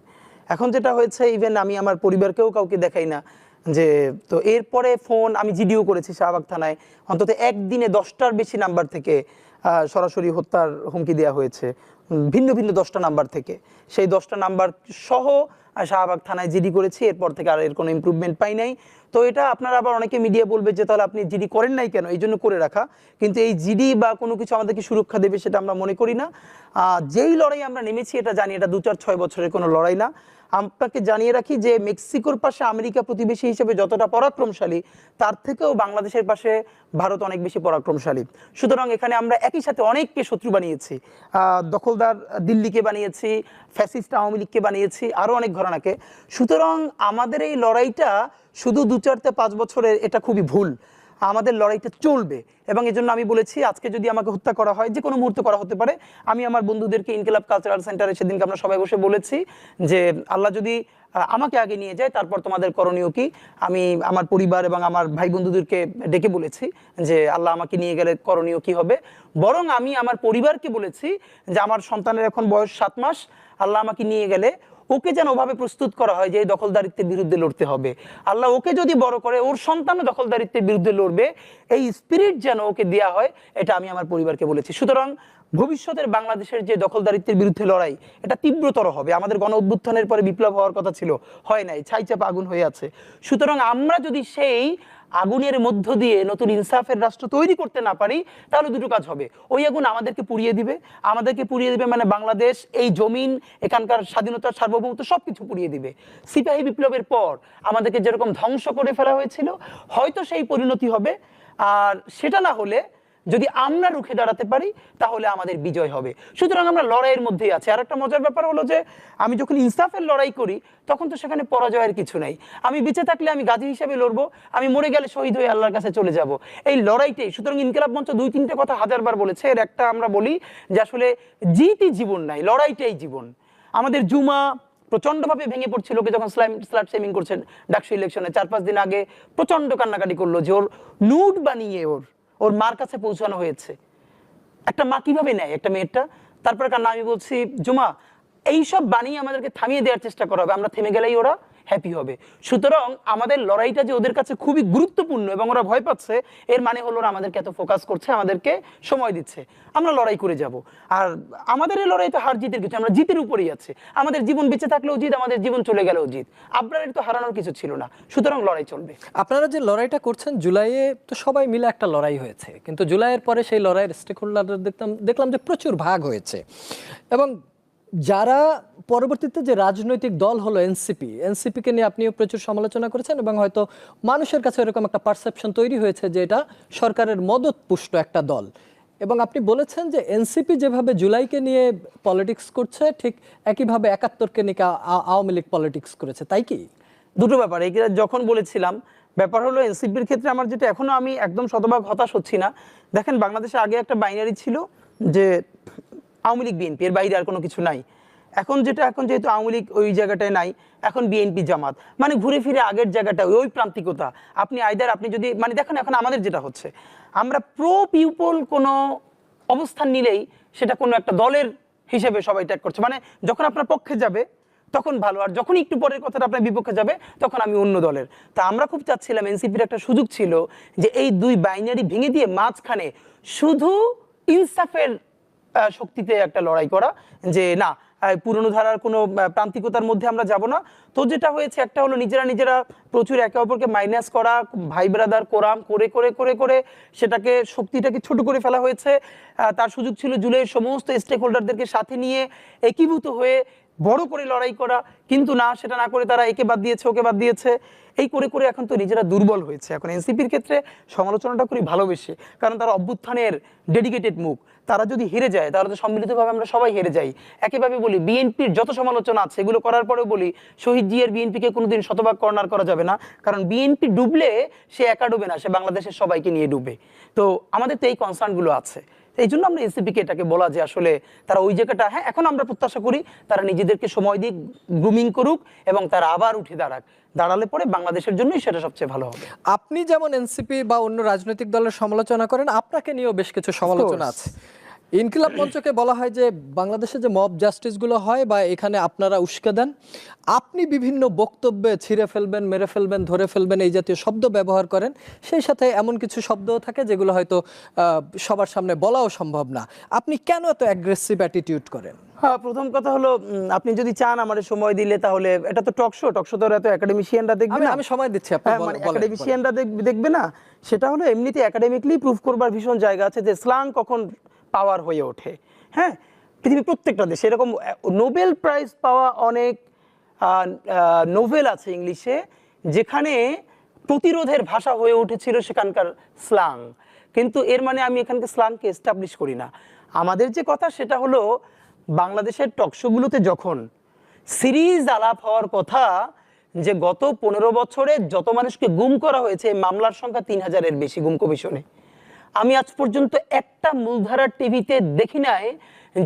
এখন যেটা হয়েছে, ইভেন আমি আমার পরিবারকেও কাউকে দেখাই না যে, তো এরপরে ফোন আমি জিডিও করেছি শাহবাগ থানায়, অন্তত একদিনে 10টার বেশি নাম্বার থেকে সরাসরি হত্যার হুমকি দেওয়া হয়েছে, ভিন্ন ভিন্ন 10টা নাম্বার থেকে। সেই 10টা নাম্বার সহ শাহবাগ থানায় জিডি করেছি, এরপর থেকে আর এর কোনো ইমপ্রুভমেন্ট পাই নাই। তো এটা আপনারা আবার অনেকে মিডিয়া বলবে যে তাহলে আপনি জিডি করেন নাই কেন, এই জন্য করে রাখা, কিন্তু এই জিডি বা কোনো কিছু আমাদেরকে সুরক্ষা দেবে সেটা আমরা মনে করি না। যেই লড়াই আমরা নেমেছি এটা জানি এটা 2-4-6 বছরের কোনো লড়াই না। আপনাকে জানিয়ে রাখি যে মেক্সিকোর পাশে আমেরিকা প্রতিবেশী হিসেবে যতটা পরাক্রমশালী, তার থেকেও বাংলাদেশের পাশে ভারত অনেক বেশি পরাক্রমশালী। সুতরাং এখানে আমরা একই সাথে অনেককে শত্রু বানিয়েছি, দখলদার দিল্লিকে বানিয়েছি, ফ্যাসিস্ট আওয়ামী লীগকে বানিয়েছি, আরও অনেক ঘরানাকে। সুতরাং আমাদের এই লড়াইটা শুধু 2-4-5 বছরের, এটা খুবই ভুল। আমাদের লড়াইটা চলবে, এবং এই জন্য আমি বলেছি আজকে যদি আমাকে হত্যা করা হয়, যে কোনো মুহূর্তে করা হতে পারে। আমি আমার বন্ধুদেরকে ইনকিলাব কালচারাল সেন্টারে সেদিনকে আমরা সবাই বসে বলেছি যে আল্লাহ যদি আমাকে আগে নিয়ে যায় তারপর তোমাদের করণীয় কি। আমি আমার পরিবার এবং আমার ভাই বন্ধুদেরকে ডেকে বলেছি যে আল্লাহ আমাকে নিয়ে গেলে করণীয় কি হবে। বরং আমি আমার পরিবারকে বলেছি যে আমার সন্তানের এখন বয়স 7 মাস, আল্লাহ আমাকে নিয়ে গেলে ওকে যেন ওভাবে প্রস্তুত করা হয় যে এই দখলদারিত্বের বিরুদ্ধে লড়তে হবে। আল্লাহ ওকে যদি বড় করে ওর সন্তানও দখলদারিত্বের বিরুদ্ধে লড়বে, এই স্পিরিট যেন ওকে দেওয়া হয়, এটা আমি আমার পরিবারকে বলেছি। সুতরাং ভবিষ্যতের বাংলাদেশের যে দখলদারিত্বের বিরুদ্ধে লড়াই, এটা তীব্রতর হবে। আমাদের গণ অভ্যুত্থানের পরে বিপ্লব হওয়ার কথা ছিল, হয় নাই, ছাইচাপা আগুন হয়ে আছে। সুতরাং আমরা যদি সেই আগুনের মধ্য দিয়ে নতুন ইনসাফের রাষ্ট্র তৈরি করতে না পারি, তাহলে দুটো কাজ হবে। ওই আগুন আমাদেরকে পুড়িয়ে দিবে, মানে বাংলাদেশ, এই জমিন, এখানকার স্বাধীনতার সার্বভৌমত্ব সবকিছু পুড়িয়ে দিবে। সিপাহী বিপ্লবের পর আমাদেরকে যেরকম ধ্বংস করে ফেলা হয়েছিল, হয়তো সেই পরিণতি হবে। আর সেটা না হলে যদি আমরা রুখে দাঁড়াতে পারি তাহলে আমাদের বিজয় হবে। সুতরাং আমরা লড়াইয়ের মধ্যেই আছি। আর একটা মজার ব্যাপার হলো যে আমি যখন ইনসাফের লড়াই করি তখন তো সেখানে পরাজয়ের কিছু নাই। আমি বেঁচে থাকলে আমি গাজী হিসেবে লড়বো, আমি মরে গেলে শহীদ হয়ে আল্লাহর কাছে চলে যাব, এই লড়াইটাই। সুতরাং ইনকিলাব মঞ্চ 2-3টে কথা 1000বার বলেছে, এর একটা আমরা বলি যে আসলে জিতই জীবন নাই, লড়াইটাই জীবন। আমাদের জুমা প্রচন্ডভাবে ভেঙে পড়ছিল, লোকে যখন স্লাট শেমিং করছেন ডাকসু ইলেকশনে 4-5 দিন আগে প্রচন্ড কান্নাকাটি করলো যে ওর নুড বানিয়ে ওর মার কাছে পৌঁছানো হয়েছে। একটা মা কিভাবে নেয় একটা মেয়েরটা? তারপরে কান্না। আমি বলছি জুমা, এইসব বানিয়ে আমাদেরকে থামিয়ে দেওয়ার চেষ্টা করা হবে, আমরা থেমে গেলেই ওরা হ্যাপি হবে। সুতরাং আমাদের লড়াইটা যে ওদের কাছে খুবই গুরুত্বপূর্ণ এবং ওরা ভয় পাচ্ছে, এর মানে হলো ওরা আমাদেরকে এত ফোকাস করছে, আমাদেরকে সময় দিচ্ছে, আমরা লড়াই করে যাব। আর আমাদের এই লড়াই তো হার জিতের কিছু, আমরা জিতের উপরেই আছে। আমাদের জীবন বেঁচে থাকলেও জিত, আমাদের জীবন চলে গেলেও জিত। আপনার তো হারানোর কিছু ছিল না, সুতরাং লড়াই চলবে। আপনারা যে লড়াইটা করছেন, জুলাইয়ে তো সবাই মিলে একটা লড়াই হয়েছে, কিন্তু জুলাইয়ের পরে সেই লড়াইয়ের স্টেক হোল্ডারদের দেখলাম যে প্রচুর ভাগ হয়েছে। এবং যারা পরবর্তীতে যে রাজনৈতিক দল হলো এনসিপিকে নিয়ে আপনিও প্রচুর সমালোচনা করেছেন, এবং হয়তো মানুষের কাছে এরকম একটা পারসেপশন তৈরি হয়েছে যে এটা সরকারের মদতপুষ্ট একটা দল। এবং আপনি বলেছেন যে এনসিপি যেভাবে জুলাইকে নিয়ে পলিটিক্স করছে, ঠিক একইভাবে 71কে নিয়ে আওয়ামী লীগ পলিটিক্স করেছে, তাই কি? দুটো ব্যাপার এই যখন বলেছিলাম, ব্যাপার হলো এনসিপির ক্ষেত্রে আমার যেটা, এখনো আমি একদম শতভাগ হতাশ হচ্ছি না। দেখেন বাংলাদেশে আগে একটা বাইনারি ছিল যে আওয়ামী লীগ বিএনপি, এর বাইরে আর কোনো কিছু নাই। এখন যেহেতু আওয়ামী লীগ ওই জায়গাটায় নাই, এখন বিএনপি জামাত, মানে ঘুরে ফিরে আগের জায়গাটা ওই প্রান্তিকতা। আপনি যদি মানে দেখেন এখন আমাদের যেটা হচ্ছে, আমরা প্রো পিপল কোনো অবস্থান নিলেই সেটা কোনো একটা দলের হিসেবে সবাই ট্যাগ করছে। মানে যখন আপনার পক্ষে যাবে তখন ভালো, আর যখন একটু পরের কথাটা আপনার বিপক্ষে যাবে তখন আমি অন্য দলের। তা আমরা খুব চাচ্ছিলাম, এনসিপির একটা সুযোগ ছিল যে এই দুই বাইনারি ভেঙে দিয়ে মাঝখানে শুধু ইনসাফের শক্তিতে একটা লড়াই করা, যে না পুরনো ধারার কোনো প্রান্তিকতার মধ্যে আমরা যাব না। তো যেটা হয়েছে একটা হলো নিজেরা প্রচুর একে অপরকে মাইনাস করা, ভাই ব্রাদার কোরাম করে করে করে করে সেটাকে শক্তিটাকে ছোট করে ফেলা হয়েছে। তার সুযোগ ছিল জুলাইয়ের সমস্ত স্টেক হোল্ডারদেরকে সাথে নিয়ে একীভূত হয়ে বড় করে লড়াই করা, কিন্তু না, সেটা না করে তারা একে বাদ দিয়েছে, ওকে বাদ দিয়েছে, এই করে করে এখন তো নিজেরা দুর্বল হয়েছে। এখন এনসিপির ক্ষেত্রে সমালোচনাটা করি ভালোবেসে, কারণ তারা অভ্যুত্থানের ডেডিকেটেড মুখ। তারা যদি হেরে যায় তাহলে তো সম্মিলিতভাবে আমরা সবাই হেরে যাই। একইভাবে বলি বিএনপির যত সমালোচনা আছে এগুলো করার পরেও বলি শহীদ জিয়ার বিএনপিকে কোনোদিন শতভাগ কর্নার করা যাবে না, কারণ বিএনপি ডুবলে সে একা ডুবে না, সে বাংলাদেশের সবাইকে নিয়ে ডুবে। তো আমাদের তো এই কনসার্নগুলো আছে, এই জন্য আমরা এনসিপিকে এটাকে বলা যে আসলে তারা ওই জায়গাটা, হ্যাঁ এখন আমরা প্রত্যাশা করি তারা নিজেদেরকে সময় দিয়ে গ্রুমিং করুক এবং তারা আবার উঠে দাঁড়ালে পরে বাংলাদেশের জন্যই সেটা সবচেয়ে ভালো হবে। আপনি যেমন এনসিপি বা অন্য রাজনৈতিক দলের সমালোচনা করেন, আপনাকে নিয়েও বেশ কিছু সমালোচনা আছে। ইনকিলাব মঞ্চকে বলা হয় যে বাংলাদেশে যে মব জাস্টিসগুলো হয় বা এখানে আপনারা উস্কে দেন, আপনি বিভিন্ন বক্তব্যে ছিঁড়ে ফেলবেন, মেরে ফেলবেন, ধরে ফেলবেন এই জাতীয় শব্দ ব্যবহার করেন। সেই সাথে এমন কিছু শব্দও থাকে যেগুলো হয়তো সবার সামনে বলাও সম্ভব না। আপনি কেন এত অ্যাগ্রেসিভ অ্যাটিটিউড করেন? হ্যাঁ, প্রথম কথা হলো আপনি যদি চান আমাদের সময় দিলে, তাহলে এটা তো টক শো তো এত একাডেমিশিয়ানরা দেখবে না। আমি সময় দিচ্ছি, আপনি মানে একাডেমিশিয়ানরা দেখবে না, সেটা হলো এমনিতে একাডেমিকলি প্রুফ করবার ভীষণ জায়গা আছে যে স্ল্যাং কখন পাওয়ার হয়ে ওঠে। হ্যাঁ, পৃথিবীর প্রত্যেকটা দেশে এরকম নোবেল প্রাইজ পাওয়া অনেক নোভেল আছে ইংলিশে যেখানে প্রতিরোধের ভাষা হয়ে উঠেছিল সেখানকার স্ল্যাং। কিন্তু এর মানে আমি এখানকে স্ল্যাংকে এস্টাবলিশ করি না। আমাদের যে কথা সেটা হলো বাংলাদেশের টকশোগুলোতে যখন সিরিজ আলাপ হওয়ার কথা যে গত 15 বছরে যত মানুষকে গুম করা হয়েছে, মামলার সংখ্যা 3000-এর বেশি গুম কমিশনে। আমি আজ পর্যন্ত একটা মূলধারার টিভিতে দেখি নাই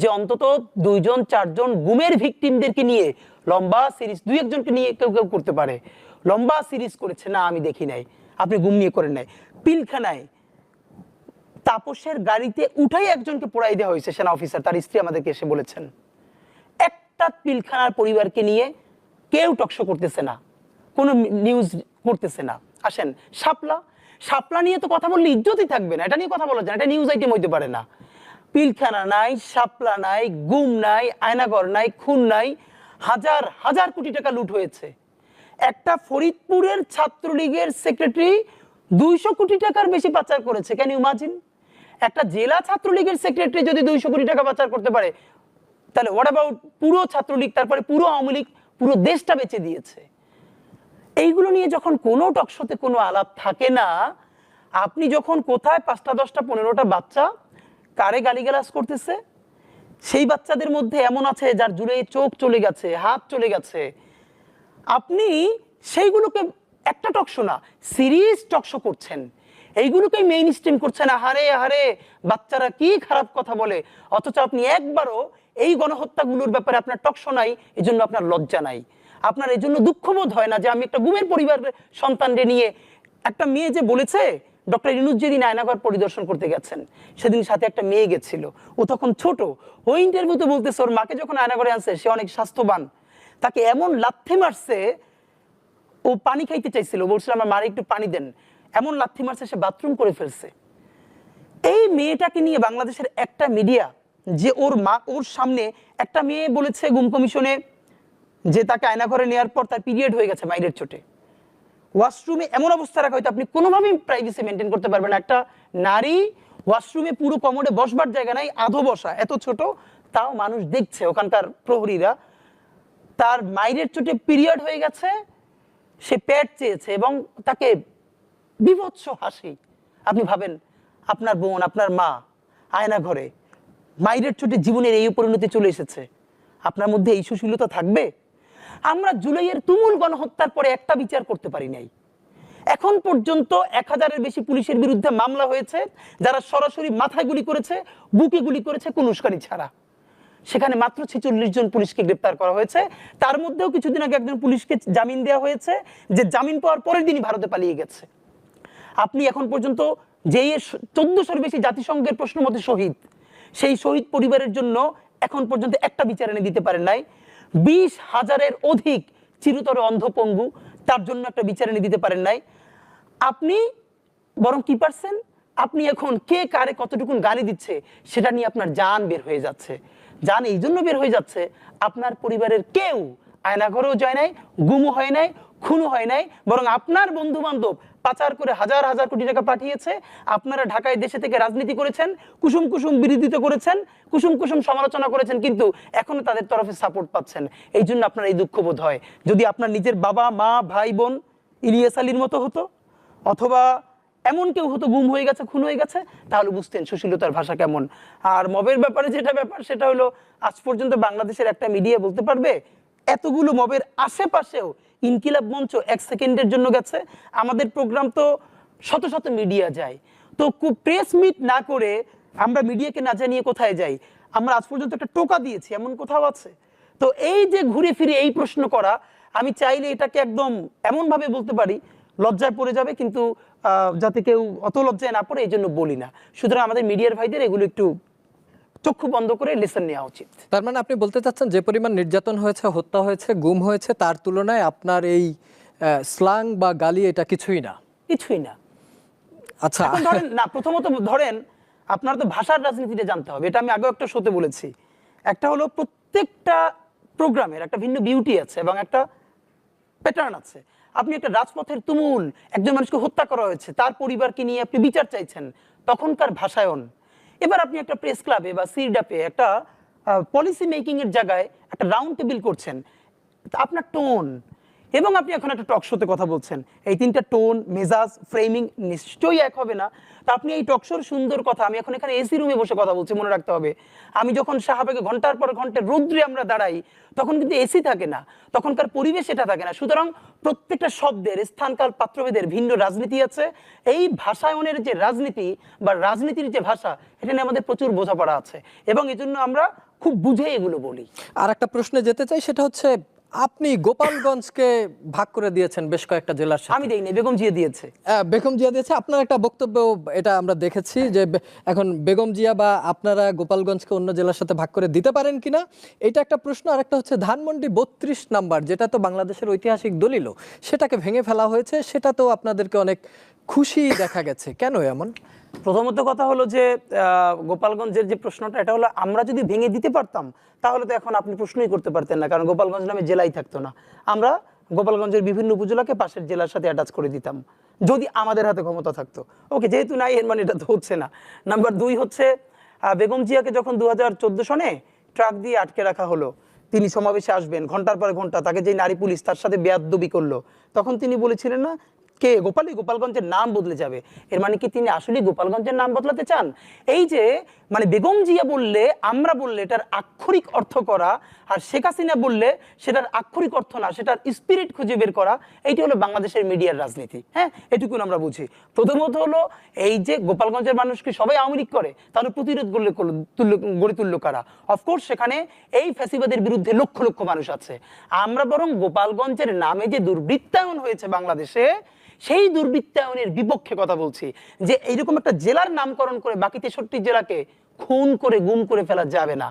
যে অন্তত 2-4জন গুমের ভিকটিমদেরকে নিয়ে লম্বা সিরিজ, 2-1জনকে নিয়ে কেউ করতে পারে, লম্বা সিরিজ করেছে না, আমি দেখি নাই। আপনি গুম নিয়ে করেন নাই। পিলখানায় তাপসের গাড়িতে উঠাই একজনকে পোড়াই দেওয়া হয়েছে, সেনা অফিসার, তার স্ত্রী আমাদেরকে এসে বলেছেন। একটা পিলখানার পরিবারকে নিয়ে কেউ টকশো করতেছে না, কোনো নিউজ করতেছে না। আসেন শাপলা নিয়ে তো কথা বললে ইজ্জতই থাকবে না, এটা নিয়ে কথা বলা যায় না, এটা নিউজ আইটেম হইতে পারে না। পিলখানা নাই, শাপলা নাই, গুম নাই, আয়নাগর নাই, খুন নাই, হাজার হাজার কোটি টাকা লুট হয়েছে। একটা ফরিদপুরের ছাত্রলীগের সেক্রেটারি 200 কোটি টাকার বেশি পাচার করেছে। Can you imagine? একটা জেলা ছাত্রলীগের সেক্রেটারি যদি 200 কোটি টাকা পাচার করতে পারে, তাহলে হোয়াট অ্যাবাউট পুরো ছাত্রলীগ, তারপরে পুরো আওয়ামী লীগ, পুরো দেশটা বেঁচে দিয়েছে। এইগুলো নিয়ে যখন কোনো টকশোতে কোনো আলাপ থাকে না, আপনি যখন কোথায় 5টা 10টা 15টা বাচ্চা কারে গালিগালাজ করতেছে, সেই বাচ্চাদের মধ্যে এমন আছে যার জুড়ে চোখ চলে গেছে, হাত চলে গেছে, আপনি সেইগুলোকে একটা টকশো না সিরিজ টকশো করছেন, এইগুলোকে মেইন স্ট্রিম করছেন। আহারে বাচ্চারা কি খারাপ কথা বলে, অথচ আপনি একবারও এই গণহত্যাগুলোর ব্যাপারে আপনার টকশো নাই, এই জন্য আপনার লজ্জা নাই, আপনার এই জন্য দুঃখবোধ হয় না যে আমি একটা গুমের পরিবারের সন্তানকে নিয়ে। একটা মেয়ে যে বলেছে, ডক্টর ইউনূস যেদিন আয়নাঘর পরিদর্শন করতে গেছেন সেদিন সাথে একটা মেয়ে গেছিল, ও তখন ছোট, ওই ইন্টারভিউতে বলতেছে ওর মাকে যখন আয়নাঘরে আনছে সে অনেক স্বাস্থ্যবান, তাকে এমন লাথি মারছে, ও পানি খাইতে চাইছিল, বলছিল আমার মারে একটু পানি দেন, এমন লাথি মারছে সে বাথরুম করে ফেলছে। এই মেয়েটাকে নিয়ে বাংলাদেশের একটা মিডিয়া, যে ওর সামনে একটা মেয়ে বলেছে গুম কমিশনে যে তাকে আয়নাঘরে নেওয়ার পর তার পিরিয়ড হয়ে গেছে মাইরের চোটে, ওয়াশরুমে এমন অবস্থা রাখা হয়তো আপনি কোনোভাবেই প্রাইভেসি মেনটেন করতে পারবেন না। একটা নারী ওয়াশরুমে পুরো কমোডে বসবার জায়গা নাই, আধো বসা, এত ছোট, তাও মানুষ দেখছে ওখানকার প্রহরীরা, তার মাইরের চোটে পিরিয়ড হয়ে গেছে, সে প্যাড চেয়েছে এবং তাকে বিভৎস হাসি। আপনি ভাবেন আপনার বোন, আপনার মা আয়নাঘরে, মাইরের চোটে জীবনের এই পরিণতি চলে এসেছে, আপনার মধ্যে এই সুশীলতা থাকবে? আমরা জুলাইয়ের তুমুল গণহত্যার পরে একটা বিচার করতে পারি নাই। এখন পর্যন্ত 1000-এর বেশি পুলিশের বিরুদ্ধে মামলা হয়েছে, যারা সরাসরি মাথায় গুলি করেছে, বুকে গুলি করেছে, কোনো উস্কানি ছাড়া। সেখানে মাত্র 46 জন পুলিশকে গ্রেপ্তার করা হয়েছে। তার মধ্যেও কিছুদিন আগে একজন পুলিশকে জামিন দেওয়া হয়েছে, যে জামিন পাওয়ার পরের দিনই ভারতে পালিয়ে গেছে। আপনি এখন পর্যন্ত যে 1400-এর বেশি জাতিসংঘের প্রশ্ন মতে শহীদ, সেই শহীদ পরিবারের জন্য এখন পর্যন্ত একটা বিচার এনে দিতে পারেন নাই। 20,000-এর অধিক চিরতরে অন্ধপঙ্গু, তার জন্য একটা বিচার এনে দিতে পারেন নাই। আপনি বরং কি পারছেন, আপনি এখন কে কারে কতটুকুন গালি দিচ্ছে সেটা নিয়ে আপনার জান বের হয়ে যাচ্ছে। জান এই জন্য বের হয়ে যাচ্ছে, আপনার পরিবারের কেউ আয়নাঘরেও যায় নাই, গুমও হয় নাই, খুনও হয় নাই, বরং আপনার বন্ধু বান্ধব পাচার করে হাজার হাজার কোটি টাকা পাঠিয়েছে। আপনারা ঢাকায় দেশে থেকে রাজনীতি করেছেন, কুসুম কুসুম বিরোধিতা করেছেন, কুসুম কুসুম সমালোচনা করেছেন, কিন্তু এখনো তাদের তরফে সাপোর্ট পাচ্ছেন। এই জন্য আপনার এই দুঃখ বোধ হয়। যদি আপনার নিজের বাবা মা ভাই বোন ইলিয়াস আলীর মতো হতো, অথবা এমন কেউ হতো গুম হয়ে গেছে, খুন হয়ে গেছে, তাহলে বুঝতেন সুশীলতার ভাষা কেমন। আর মবের ব্যাপারে যেটা ব্যাপার সেটা হলো, আজ পর্যন্ত বাংলাদেশের একটা মিডিয়া বলতে পারবে এতগুলো মবের আশেপাশেও ইনকিলাব মঞ্চ এক সেকেন্ডের জন্য গেছে? আমাদের প্রোগ্রাম তো শত শত মিডিয়া যায়, তো প্রেস মিট না করে আমরা মিডিয়াকে না জানিয়ে কোথায় যাই? আমরা আজ পর্যন্ত একটা টোকা দিয়েছি, এমন কোথাও আছে? তো এই যে ঘুরে ফিরে এই প্রশ্ন করা, আমি চাইলে এটাকে একদম এমন ভাবে বলতে পারি লজ্জায় পড়ে যাবে, কিন্তু যাতে কেউ অত লজ্জায় না পড়ে এই জন্য বলি না। সুতরাং আমাদের মিডিয়ার ভাইদের এগুলো একটু চক্ষু বন্ধ করে লেসন নেওয়া উচিত। তার মানে আপনি বলতে চাচ্ছেন যে পরিমাণ নির্যাতন হয়েছে, হত্যা হয়েছে, গুম হয়েছে, তার তুলনায় আপনার এই স্লাং বা গালি এটা কিছুই না? কিছুই না। আচ্ছা, এখন ধরেন না, প্রথমত ধরেন আপনার তো ভাষার রাজনীতিটা জানতে হবে। এটা আমি আগেও একটা শোতে বলেছি। একটা হলো প্রত্যেকটা প্রোগ্রামের একটা ভিন্ন বিউটি আছে এবং একটা প্যাটার্ন আছে। আপনি একটা রাজপথের তুমুল একজন মানুষকে হত্যা করা হয়েছে, তার পরিবারকে নিয়ে আপনি বিচার চাইছেন, তখনকার ভাষায়ন। এবার আপনি একটা প্রেস ক্লাবে বা সিরডাপে একটা পলিসি মেকিং এর জায়গায় একটা রাউন্ড টেবিল করছেন, আপনার টোন, এবং আপনি এখন একটা টক শোতে কথা বলছেন, এই তিনটা টোন, মেজাজ, ফ্রেমিং নিশ্চয়ই এক হবে না। তো আপনি এই টক শোর সুন্দর কথা, আমি এখন এখানে এসি রুমে বসে কথা বলছি, মনে রাখতে হবে। আমি যখন শাহবাগে ঘন্টার পর ঘন্টা রৌদ্রে আমরা দাঁড়াই, তখন কিন্তু এসি থাকে না, তখনকার পরিবেশ এটা থাকে না। সুতরাং প্রত্যেকটা শব্দের স্থানকাল পাত্রভেদের ভিন্ন রাজনীতি আছে। এই ভাষায়নের যে রাজনীতি বা রাজনীতির যে ভাষা, এটা নিয়ে আমাদের প্রচুর বোঝাপড়া আছে এবং এই জন্য আমরা খুব বুঝে এগুলো বলি। আর একটা প্রশ্নে যেতে চাই, সেটা হচ্ছে আপনি গোপালগঞ্জকে ভাগ করে দিয়েছেন বেশ কয়েকটা জেলার সাথে। আমি দেইনি, বেগম জিয়া দিয়েছে। বেগম জিয়া দিয়েছে। আপনার একটা বক্তব্য এটা আমরা দেখেছি যে এখন বেগম জিয়া বা আপনারা গোপালগঞ্জকে অন্য জেলার সাথে ভাগ করে দিতে পারেন কিনা, এটা একটা প্রশ্ন। আর একটা হচ্ছে ধানমন্ডি 32 নাম্বার, যেটা তো বাংলাদেশের ঐতিহাসিক দলিল, সেটাকে ভেঙে ফেলা হয়েছে, সেটা তো আপনাদেরকে অনেক খুশি দেখা গেছে, কেন এমন? প্রথমত কথা হলো যে গোপালগঞ্জের যে প্রশ্নটা, এটা হলো আমরা যদি ভেঙে দিতে পারতাম তাহলে তো এখন আপনি প্রশ্নই করতে পারতেন না, কারণ গোপালগঞ্জ নামে জেলাই থাকতো না। আমরা গোপালগঞ্জের বিভিন্ন উপজেলাকে পাশের জেলার সাথে অ্যাটাচ করে দিতাম যদি আমাদের হাতে ক্ষমতা থাকতো। ওকে, যেহেতু নাই, এর মানে এটা তো হচ্ছে না। নাম্বার 2 হচ্ছে বেগম জিয়াকে যখন 2014 সনে ট্রাক দিয়ে আটকে রাখা হলো, তিনি সমাবেশে আসবেন, ঘন্টার পর ঘন্টা তাকে যে নারী পুলিশ তার সাথে বেয়াদবি করলো, তখন তিনি বলেছিলেন না কে গোপালগঞ্জের নাম বদলে যাবে। এর মানে কি তিনি আসলে গোপালগঞ্জের নাম বদলাতে চান? এই যে মানে বেগম জিয়া বললে, আমরা বললে এটার আক্ষরিক অর্থ করা, আর শেখ হাসিনা বললে সেটার আক্ষরিক অর্থ না, সেটার স্পিরিট খুঁজে বের করা, এইটি হলো বাংলাদেশের মিডিয়ার রাজনীতি। হ্যাঁ, এটুকুন আমরা বুঝি। প্রথমত হলো এই যে গোপালগঞ্জের মানুষকে সবাই আওয়ামী লীগ করে, তাহলে প্রতিরোধ গড়ে তুললো কারা? অফকোর্স সেখানে এই ফ্যাসিবাদের বিরুদ্ধে লক্ষ লক্ষ মানুষ আছে। আমরা বরং গোপালগঞ্জের নামে যে দুর্বৃত্তায়ন হয়েছে বাংলাদেশে, সেই দুর্বৃত্তায়নের বিপক্ষে কথা বলছি, যে এইরকম একটা জেলার নামকরণ করে বাকি 63 জেলাকে খুন করে গুম করে ফেলা যাবে না।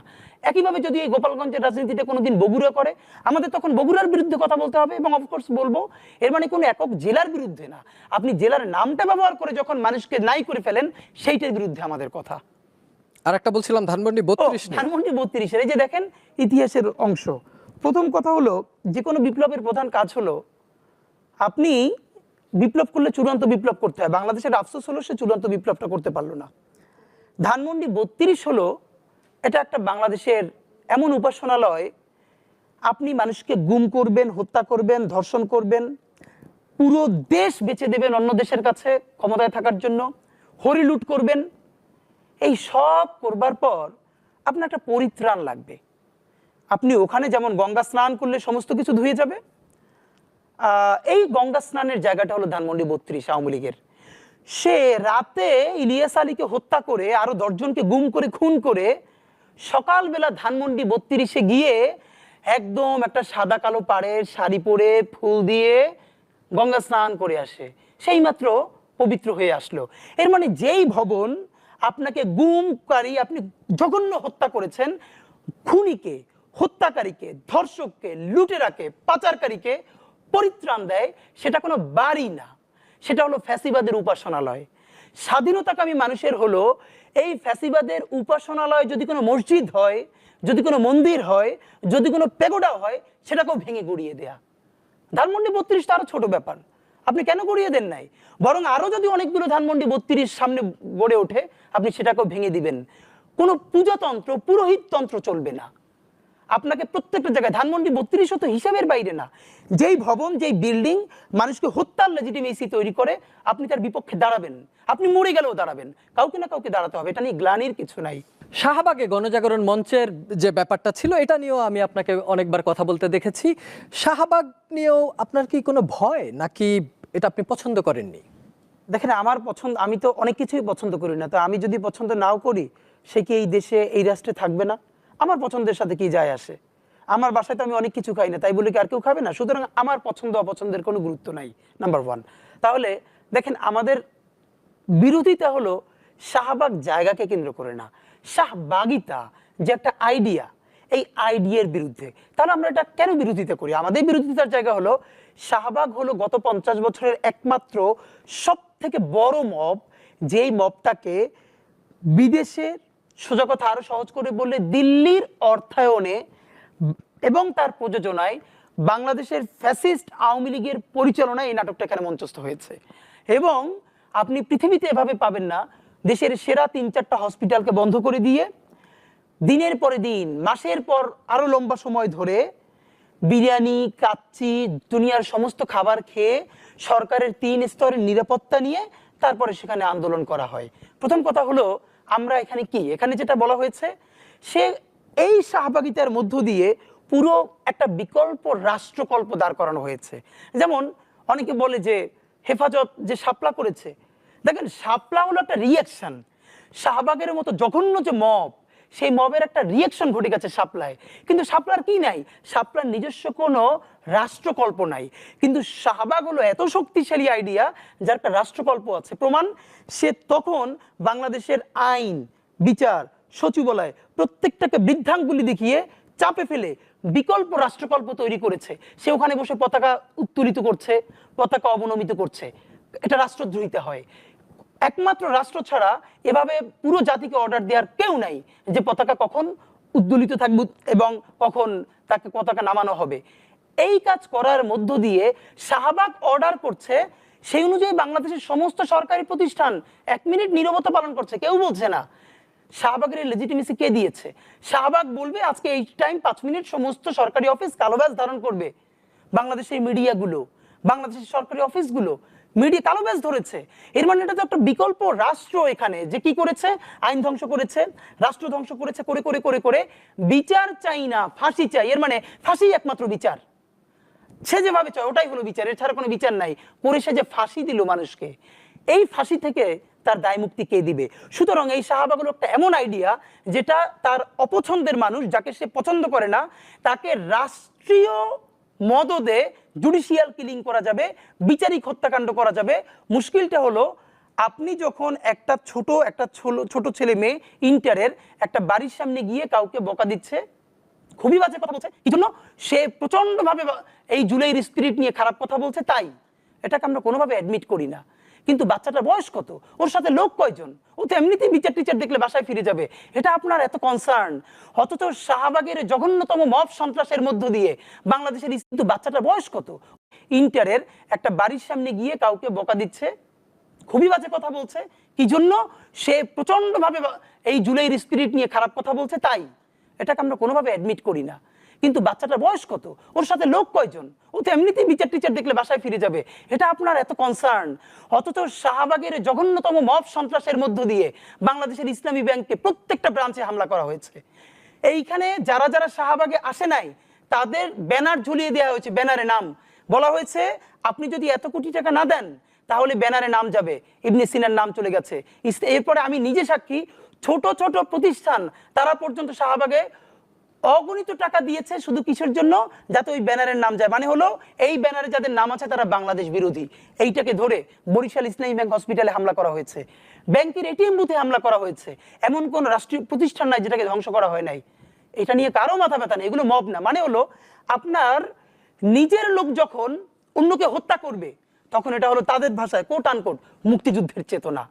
একইভাবে যদি এই গোপালগঞ্জের রাজনীতিটা কোনোদিন বগুড়া করে, আমাদের তখন বগুড়ার বিরুদ্ধে কথা বলতে হবে এবং অফকোর্স বলবো। এর মানে কোনো একক জেলার বিরুদ্ধে না, আপনি জেলার নামটা ব্যবহার করে যখন মানুষকে নাই করে ফেলেন, সেইটার বিরুদ্ধে আমাদের কথা। আর একটা বলছিলাম ধানমন্ডি 32 নিয়ে। ধানমন্ডি 32, এই যে দেখেন ইতিহাসের অংশ। প্রথম কথা হলো, যে কোনো বিপ্লবের প্রধান কাজ হলো আপনি বিপ্লব করলে চূড়ান্ত বিপ্লব করতে হয়। বাংলাদেশের আফসোস হলো সে চূড়ান্ত বিপ্লবটা করতে পারলো না। ধানমন্ডি 32 হলো এটা একটা বাংলাদেশের এমন উপাসনালয়, আপনি মানুষকে গুম করবেন, হত্যা করবেন, ধর্ষণ করবেন, পুরো দেশ বেচে দেবেন অন্য দেশের কাছে ক্ষমতায় থাকার জন্য, হরিলুট করবেন, এই সব করবার পর আপনার একটা পরিত্রাণ লাগবে। আপনি ওখানে যেমন গঙ্গা স্নান করলে সমস্ত কিছু ধুয়ে যাবে, এই গঙ্গা স্নানের জায়গাটা হলো ধানমন্ডি 32 আওয়ামী লীগের। সে রাতে ইলিয়াস আলীকে হত্যা করে আরো 10 জনকে গুম করে খুন করে সকালবেলা ধানমন্ডি 32-এ গিয়ে একদম একটা সাদা কালো পাড়ের শাড়ি পরে ফুল দিয়ে গঙ্গা স্নান করে আসে, সেই মাত্র পবিত্র হয়ে আসলো। এর মানে যেই ভবন আপনাকে গুমকারী, আপনি জঘন্য হত্যা করেছেন, খুনিকে, হত্যাকারীকে, ধর্ষককে, লুটেরাকে, পাচারকারীকে পরিত্রাণ দেয়, সেটা কোনো বাড়ি না, সেটা হলো ফ্যাসিবাদের উপাসনালয়। স্বাধীনতাকামী মানুষের হলো এই ফ্যাসিবাদের উপাসনালয় যদি কোনো মসজিদ হয়, যদি কোনো মন্দির হয়, যদি কোনো পেগোডা হয়, সেটাকেও ভেঙে গুড়িয়ে দেয়া। ধানমন্ডি 32 তো আরো ছোট ব্যাপার, আপনি কেন গড়িয়ে দেন নাই? বরং আরো যদি অনেকগুলো ধানমন্ডি 32 সামনে গড়ে ওঠে, আপনি সেটাকেও ভেঙে দিবেন। কোনো পূজাতন্ত্র, পুরোহিত তন্ত্র চলবে না। আপনাকে প্রত্যেকটা জায়গায়, ধানমন্ডি 32 তো হিসাবের বাইরে না। যেই ভবন, যেই বিল্ডিং মানুষকে হত্যার লেজিটিমেসি তৈরি করে, আপনি তার বিপক্ষে দাঁড়াবেন। আপনি মরে গেলেও দাঁড়াবেন, কাউকে না কাউকে দাঁড়াতে হবে, এটা নিয়ে গ্লানির কিছু নাই। শাহবাগে গণজাগরণ মঞ্চের যে ব্যাপারটা ছিল, এটা নিয়েও আমি আপনাকে অনেকবার কথা বলতে দেখেছি। শাহবাগ নিয়েও আপনার কি কোনো ভয়, নাকি এটা আপনি পছন্দ করেননি? দেখেন, আমার পছন্দ, আমি তো অনেক কিছুই পছন্দ করি না। তো আমি যদি পছন্দ নাও করি, সে কি এই দেশে, এই রাষ্ট্রে থাকবে না? আমার পছন্দের সাথে কি যায় আসে? আমার বাসায় তো আমি অনেক কিছু খাই না, তাই বলে কি আর কেউ খাবে না? সুতরাং আমার পছন্দ অপছন্দের কোনো গুরুত্ব নাই, নাম্বার 1। তাহলে দেখেন, আমাদের বিরোধিতা হলো শাহবাগ জায়গাকে কেন্দ্র করে না, শাহবাগিতা যে একটা আইডিয়া, এই আইডিয়ার বিরুদ্ধে। তাহলে আমরা এটা কেন বিরোধিতা করি? আমাদের বিরোধিতার জায়গা হলো, শাহবাগ হলো গত 50 বছরের একমাত্র সব থেকে বড় মব, যেই মবটাকে বিদেশে, সোজা কথা আরো সহজ করে বললে দিল্লির অর্থায়নে এবং তার প্রযোজনায় বাংলাদেশের ফ্যাসিস্ট আওয়ামী লীগের পরিচালনায় এই নাটকটা এখানে মঞ্চস্থ হয়েছে। এবং আপনি পৃথিবীতে এভাবে পাবেন না, দেশের সেরা 3-4টা হসপিটালকে বন্ধ করে দিয়ে দিনের পরে দিন, মাসের পর আরো লম্বা সময় ধরে বিরিয়ানি, কাচ্চি, দুনিয়ার সমস্ত খাবার খেয়ে সরকারের 3 স্তরের নিরাপত্তা নিয়ে তারপরে সেখানে আন্দোলন করা হয়। প্রথম কথা হলো, আমরা এখানে কি, এখানে যেটা বলা হয়েছে, সে এই শাহবাগিতার মধ্য দিয়ে পুরো একটা বিকল্প রাষ্ট্রকল্প দাঁড় করানো হয়েছে। যেমন অনেকে বলে যে হেফাজত যে শাপলা করেছে, দেখেন শাপলা হলো একটা রিয়াকশন। শাহবাগের মতো জঘন্য যে মব, সেই মবের একটা রিয়াকশন ঘটে গেছে শাপলায়। কিন্তু শাপলার কি নাই? শাপলার নিজস্ব কোনো রাষ্ট্রকল্প নাই। কিন্তু শাহবাগ হলো এত শক্তিশালী আইডিয়া, যার একটা রাষ্ট্রকল্প আছে। প্রমাণ, সে তখন বাংলাদেশের আইন, বিচার, সচিবালয় প্রত্যেকটাকে বৃদ্ধাঙ্গুলি দেখিয়ে চাপে ফেলে বিকল্প রাষ্ট্রকল্প তৈরি করেছে। সে ওখানে বসে পতাকা উত্তোলিত করছে, পতাকা অবনমিত করছে। এটা রাষ্ট্রদ্রোহিতা হয়। একমাত্র রাষ্ট্র ছাড়া এভাবে পুরো জাতিকে অর্ডার দেওয়ার কেউ নাই যে পতাকা কখন উদ্দোলিত থাকবে এবং কখন তাকে পতাকা নামানো হবে। এই কাজ করার মধ্য দিয়ে শাহবাগ অর্ডার করছে, সেই অনুযায়ী বাংলাদেশের সমস্ত সরকারি প্রতিষ্ঠান 1 মিনিট নীরবতা পালন করছে, কেউ বলছে না। শাহবাগের লেজিটিমেসি কে দিয়েছে? শাহবাগ বলবে আজকে এই টাইম 5 মিনিট সমস্ত সরকারি অফিস কালো ব্যাজ ধারণ করবে। বাংলাদেশের মিডিয়াগুলো, বাংলাদেশের সরকারি অফিসগুলো মিডিয়া কালো ব্যাজ ধরেছে। এর মানে এটা তো একটা বিকল্প রাষ্ট্র এখানে, যে কি করেছে, আইন ধ্বংস করেছে, রাষ্ট্র ধ্বংস করেছে, করে করে করে করে বিচার চাই না, ফাঁসি চাই। এর মানে ফাঁসি একমাত্র বিচার। সে যেভাবে চায় ওটাই হলো বিচার, এর ছাড়া কোনো বিচার নাই। করে সে যে ফাঁসি দিল মানুষকে, এই ফাঁসি থেকে তার দায় মুক্তি কে দিবে? সুতরাং এই শাহবাগ হলো একটা এমন আইডিয়া, যেটা তার অপছন্দের মানুষ, যাকে সে পছন্দ করে না, তাকে রাষ্ট্রীয় মদদে জুডিশিয়াল কিলিং করা যাবে, বিচারিক হত্যাকাণ্ড করা যাবে। মুশকিলটা হলো, আপনি যখন একটা ছোট ছেলে মেয়ে ইন্টারের একটা বাড়ির সামনে গিয়ে কাউকে বকা দিচ্ছে, খুবই বাজে কথা বলছে, কি জন্য? সে প্রচন্ড ভাবে এই জুলাইয়ের স্পিরিট নিয়ে খারাপ কথা বলছে, তাই এটাকে আমরা কোনোভাবে অ্যাডমিট করি না। কিন্তু বাচ্চাটার বয়স কত, ওর সাথে লোক কয়জন, ও তো এমনিতেই বিচার টিচার দেখলে বাসায় ফিরে যাবে, এটা আপনার এত কনসার্ন। অথচ শাহবাগের জঘন্যতম মব সন্ত্রাসের মধ্য দিয়ে বাংলাদেশের, কিন্তু বাচ্চাটার বয়স কত, ইন্টারের একটা বাড়ির সামনে গিয়ে কাউকে বকা দিচ্ছে, খুবই বাজে কথা বলছে, কি জন্য? সে প্রচন্ড ভাবে এই জুলাইয়ের স্পিরিট নিয়ে খারাপ কথা বলছে, তাই এটাকে আমরা কোনোভাবে অ্যাডমিট করি না। কিন্তু বাচ্চাটার বয়স কত, ওর সাথে লোক কয়জন, ও তো এমনিতেই বিচার টিচার দেখলে বাসায় ফিরে যাবে, এটা আপনার এত কনসার্ন। অথচ শাহবাগের জঘন্যতম মব সন্ত্রাসের মধ্য দিয়ে বাংলাদেশের ইসলামী ব্যাংকে প্রত্যেকটা ব্রাঞ্চে হামলা করা হয়েছে। এইখানে যারা যারা শাহবাগে আসে নাই, তাদের ব্যানার ঝুলিয়ে দেওয়া হয়েছে, ব্যানারে নাম বলা হয়েছে, আপনি যদি এত কোটি টাকা না দেন তাহলে ব্যানারে নাম যাবে, ইবনে সিনার নাম চলে গেছে। এরপরে আমি নিজে সাক্ষী, ছোট ছোট প্রতিষ্ঠান তারা পর্যন্ত শাহবাগে অগণিত টাকা দিয়েছে, শুধু কিসের জন্য? যাতে ওই ব্যানারের নাম যায়। মানে হলো, এই ব্যানারে যাদের নাম আছে তারা বাংলাদেশ বিরোধী। এইটাকে ধরে বরিশাল ইসলামী ব্যাংক হসপিটালে হামলা করা হয়েছে, ব্যাংকের এটিএম বুথে হামলা করা হয়েছে। এমন কোন রাষ্ট্রীয় প্রতিষ্ঠান নাই যেটাকে ধ্বংস করা হয় নাই। এটা নিয়ে কারো মাথা ব্যথা নেই, এগুলো মব না। মানে হলো, আপনার নিজের লোক যখন অন্যকে হত্যা করবে, তখন এটা হলো তাদের ভাষায় কোট আনকোট মুক্তিযুদ্ধের চেতনা।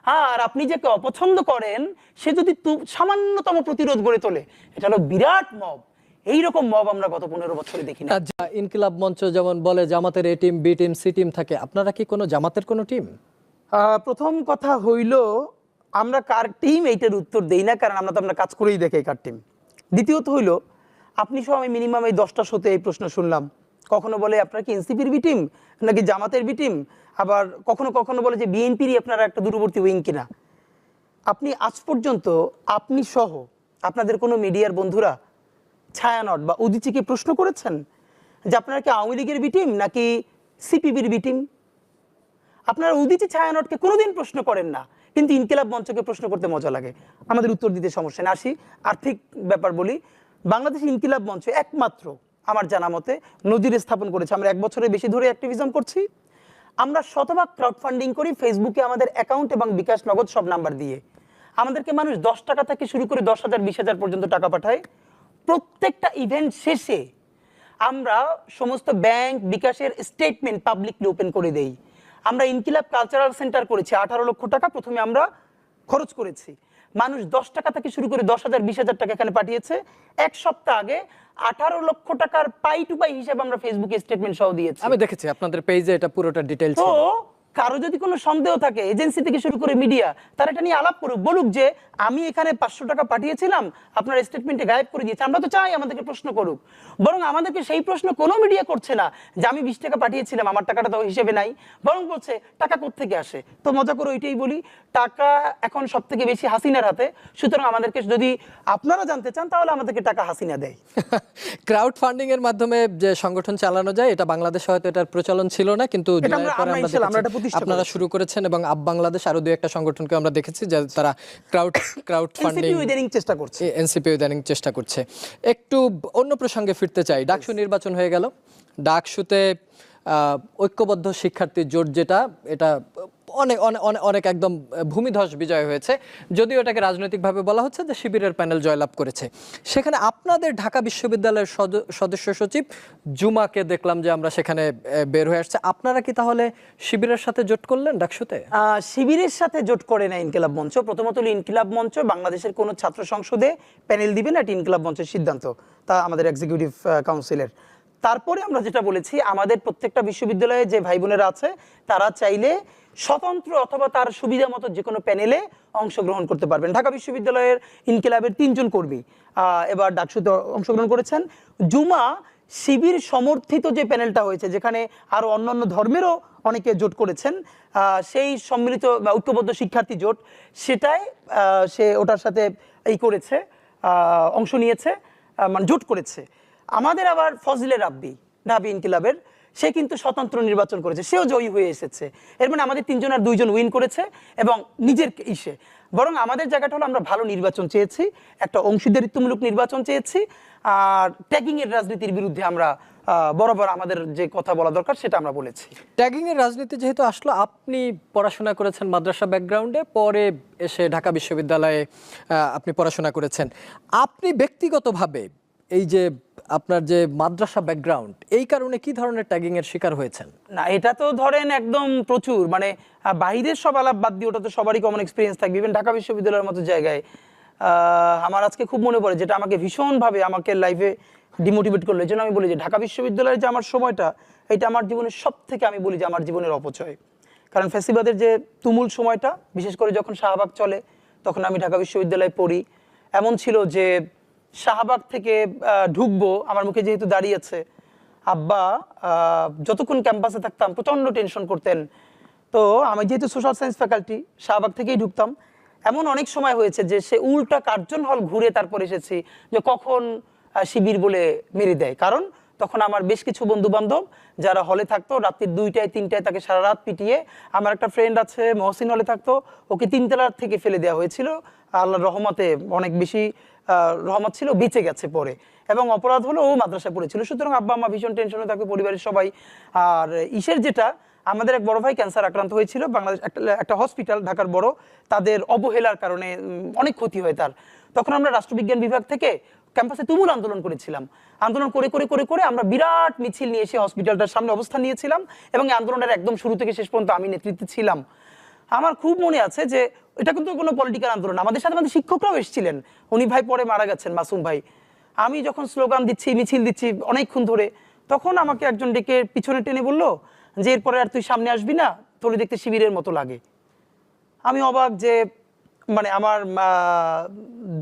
আর আপনি যাকে অপছন্দ করেন সে যদি সামান্যতম প্রতিরোধ গড়ে তোলে, এটা হলো বিরাট মব। এইরকম মব আমরা গত 15 বছরে দেখি না। ইনকিলাব মঞ্চ যেমন বলে জামাতের A team, B team, C team থাকে, আপনারা কি কোনো জামাতের কোনো টিম? প্রথম কথা হইল আমরা কার টিম এইটার উত্তর দেই না, কারণ আমরা তো আমরা কাজ করেই দেখাই কার টিম। দ্বিতীয়ত হইল আপনি সব আমি মিনিমাম এই 10টা শোতে এই প্রশ্ন শুনলাম, কখনো বলে আপনারা কি এনসিপির বি টিম নাকি জামাতের বি টিম, আবার কখনো কখনো বলে যে বিএনপিরই আপনারা একটা দূরবর্তী উইং কিনা। আপনি আজ পর্যন্ত আপনি সহ আপনাদের কোনো মিডিয়ার বন্ধুরা ছায়ানট বা উদিচিকে প্রশ্ন করেছেন যে আপনারা কি আওয়ামী লীগের বি টিম নাকি সিপিবির বি টিম? আপনারা উদিচি ছায়ানটকে কোনোদিন প্রশ্ন করেন না, কিন্তু ইনকিলাব মঞ্চকে প্রশ্ন করতে মজা লাগে। আমাদের উত্তর দিতে সমস্যা নেই। আসি আর্থিক ব্যাপার বলি, বাংলাদেশ ইনকিলাব মঞ্চ একমাত্র আমার জানা মতে নজির স্থাপন করেছে। আমরা 1 বছরের বেশি ধরে অ্যাক্টিভিজম করছি। আমরা শতভাগ ক্রাউড ফান্ডিং করি, ফেসবুকে আমাদের অ্যাকাউন্ট এবং বিকাশ নগদ সব নাম্বার দিয়ে। আমাদেরকে মানুষ 10 টাকা থেকে শুরু করে 10,000 20,000 পর্যন্ত টাকা পাঠায়। প্রত্যেকটা ইভেন্ট শেষে আমরা সমস্ত ব্যাংক বিকাশের স্টেটমেন্ট পাবলিকলি ওপেন করে দেই। আমরা ইনকিলাব কালচারাল সেন্টার করেছি, 18 লক্ষ টাকা প্রথমে আমরা খরচ করেছি। মানুষ 10 টাকা থেকে শুরু করে 10,000 20,000 টাকা এখানে পাঠিয়েছে। 1 সপ্তাহ আগে 18 লক্ষ টাকার পাই টু পাই হিসাবে আমরা ফেসবুকে স্টেটমেন্ট সহ দিয়েছি। আমি দেখেছি আপনাদের পেজে এটা পুরোটা ডিটেইলস তো ছিল। কারো যদি কোনো সন্দেহ থাকে, এজেন্সি থেকে শুরু করে মিডিয়া, তারা এটা নিয়ে আলাপ করুক, বলুক যে আমি এখানে 500 টাকা পাঠিয়েছিলাম, আপনার স্টেটমেন্টে গায়েব করে দিয়েছে। আমরা তো চাই আমাদেরকে প্রশ্ন করুক, বরং আমাদেরকে সেই প্রশ্ন কোনো মিডিয়া করছে না যে আমি 20 টাকা পাঠিয়েছিলাম, আমার টাকাটা তো হিসেবে নাই, বরং বলছে টাকা কোত্থেকে আসে। তো মজা করে ওইটাই বলি, টাকা এখন সব থেকে বেশি হাসিনার হাতে। সুতরাং আমাদেরকে যদি আপনারা জানতে চান তাহলে আমাদেরকে টাকা হাসিনা দেয়। ক্রাউড ফান্ডিং এর মাধ্যমে যে সংগঠন চালানো যায়, এটা বাংলাদেশে হয়তো এটার প্রচলন ছিল না, কিন্তু এটা জুলাইয়ের পরে আমরা ইনশাআল্লাহ দেখেছি এটা প্রতিষ্ঠা আপনারা শুরু করেছেন, এবং আপ বাংলাদেশ আরো 2-1টা সংগঠনকে আমরা দেখেছি যে তারা ক্রাউড ফান্ডিং, এনসিপি ইদানিং চেষ্টা করছে। এনসিপি ইদানিং চেষ্টা করছে। একটু অন্য প্রসঙ্গে ফিরতে চাই। ডাকসু নির্বাচন হয়ে গেল। ডাকসুতে ঐক্যবদ্ধ শিক্ষার্থী জোট যেটা, এটা অনেক অনেক অনেক একদম ভূমিধস বিজয় হয়েছে। যদিও এটাকে রাজনৈতিকভাবে বলা হচ্ছে যে শিবিরের প্যানেল জয়লাভ করেছে। সেখানে আপনাদের ঢাকা বিশ্ববিদ্যালয়ের সদস্য সচিব জুমাকে দেখলাম যে আমরা সেখানে বের হয়ে আসছে। আপনারা কি তাহলে শিবিরের সাথে জোট করলেন ডাকসুতে? শিবিরের সাথে জোট করে না ইনকিলাব মঞ্চ। প্রথমত ইনকিলাব মঞ্চ বাংলাদেশের কোন ছাত্র সংসদে প্যানেল দিবে না, এটি ইনকিলাব মঞ্চের সিদ্ধান্ত, তা আমাদের এক্সিকিউটিভ কাউন্সিলের। তারপরে আমরা যেটা বলেছি, আমাদের প্রত্যেকটা বিশ্ববিদ্যালয়ে যে ভাই বোনেরা আছে তারা চাইলে স্বতন্ত্র অথবা তার সুবিধা মতো যে কোনো প্যানেলে অংশগ্রহণ করতে পারবেন। ঢাকা বিশ্ববিদ্যালয়ের ইনকিলাবের 3 জন কর্মী এবার ডাকসুতে অংশগ্রহণ করেছেন। জুমা শিবির সমর্থিত যে প্যানেলটা হয়েছে, যেখানে আরো অন্যান্য ধর্মেরও অনেকে জোট করেছেন, সেই সম্মিলিত ঐক্যবদ্ধ শিক্ষার্থী জোট, সেটাই সে ওটার সাথে করেছে, অংশ নিয়েছে, মানে জোট করেছে। আমাদের আবার ফজলে রাব্বি ঢাবি ইনকিলাবের, সে কিন্তু স্বতন্ত্র নির্বাচন করেছে, সেও জয়ী হয়ে এসেছে। এর মানে আমাদের 3 জনের 2 জন উইন করেছে এবং নিজের ইসে। বরং আমাদের জায়গাটা হলো আমরা ভালো নির্বাচন চেয়েছি, একটা অংশীদারিত্বমূলক নির্বাচন চেয়েছি, আর ট্যাগিং এর রাজনীতির বিরুদ্ধে আমরা বরাবর আমাদের যে কথা বলা দরকার সেটা আমরা বলেছি। ট্যাগিং এর রাজনীতি যেহেতু আসলো, আপনি পড়াশোনা করেছেন মাদ্রাসা ব্যাকগ্রাউন্ডে, পরে এসে ঢাকা বিশ্ববিদ্যালয়ে আপনি পড়াশোনা করেছেন। আপনি ব্যক্তিগতভাবে এই যে আপনার যে মাদ্রাসা ব্যাকগ্রাউন্ড, এই কারণে কি ধরনের ট্যাগিং এর শিকার হয়েছেন? না, এটা তো ধরেন একদম প্রচুর, মানে বাইরের সব আলাপ বাদ দিয়ে ওটা তো সবারই কমন এক্সপিরিয়েন্স থাকবে। ইভেন ঢাকা বিশ্ববিদ্যালয়ের মতো জায়গায় আমার আজকে খুব মনে পড়ে, যেটা আমাকে ভীষণভাবে আমাকে লাইফে ডিমোটিভেট করলো। এই জন্য আমি বলি যে ঢাকা বিশ্ববিদ্যালয়ের যে আমার সময়টা, এটা আমার জীবনের সব থেকে, আমি বলি যে আমার জীবনের অপচয়। কারণ ফ্যাসিবাদের যে তুমুল সময়টা, বিশেষ করে যখন শাহবাগ চলে, তখন আমি ঢাকা বিশ্ববিদ্যালয়ে পড়ি। এমন ছিল যে শাহবাগ থেকে ঢুকবো, আমার মুখে যেহেতু দাঁড়িয়ে আছে, আব্বা যতক্ষণ ক্যাম্পাসে থাকতাম প্রচণ্ড টেনশন করতেন। তো আমি যেহেতু সোশ্যাল সায়েন্স ফ্যাকাল্টি, শাহবাগ থেকেই ঢুকতাম। এমন অনেক সময় হয়েছে যে সে উল্টা কার্জন হল ঘুরে তারপর এসেছি যে কখন শিবির বলে মেরে দেয়। কারণ তখন আমার বেশ কিছু বন্ধু বান্ধব যারা হলে থাকতো, রাত্রি 2টায় 3টায় তাকে সারা রাত পিটিয়ে, আমার একটা ফ্রেন্ড আছে মহসিন হলে থাকতো, ওকে 3 তলার থেকে ফেলে দেওয়া হয়েছিল। আল্লাহর রহমতে অনেক বেশি রহমত ছিল, বেঁচে গেছে পরে। এবং অপরাধ হলো ও মাদ্রাসায় পড়েছিল। সুতরাং আব্বা আম্মা ভীষণ টেনশনে থাকতো, পরিবারের সবাই। আর ইসের যেটা, আমাদের এক বড় ভাই ক্যান্সার আক্রান্ত হয়েছিল, বাংলাদেশ একটা হসপিটাল ঢাকার বড়, তাদের অবহেলার কারণে অনেক ক্ষতি হয় তার। তখন আমরা রাষ্ট্রবিজ্ঞান বিভাগ থেকে ক্যাম্পাসে তুমুল আন্দোলন করেছিলাম। আন্দোলন করে করে করে করে আমরা বিরাট মিছিল নিয়ে এসে হসপিটালটার সামনে অবস্থান নিয়েছিলাম, এবং এই আন্দোলনের একদম শুরু থেকে শেষ পর্যন্ত আমি নেতৃত্বে ছিলাম। আমার খুব মনে আছে যে এটা কিন্তু কোনো পলিটিক্যাল আন্দোলন, আমাদের সাথে আমাদের শিক্ষকরাও এসেছিলেন, উনি ভাই পরে মারা গেছেন, মাসুম ভাই। আমি যখন স্লোগান দিচ্ছি, মিছিল দিচ্ছি অনেকক্ষণ ধরে, তখন আমাকে একজন ডেকে পিছনে টেনে বললো যে এরপরে আর তুই সামনে আসবি না, তোর দেখতে শিবিরের মতো লাগে। আমি অবাক যে মানে আমার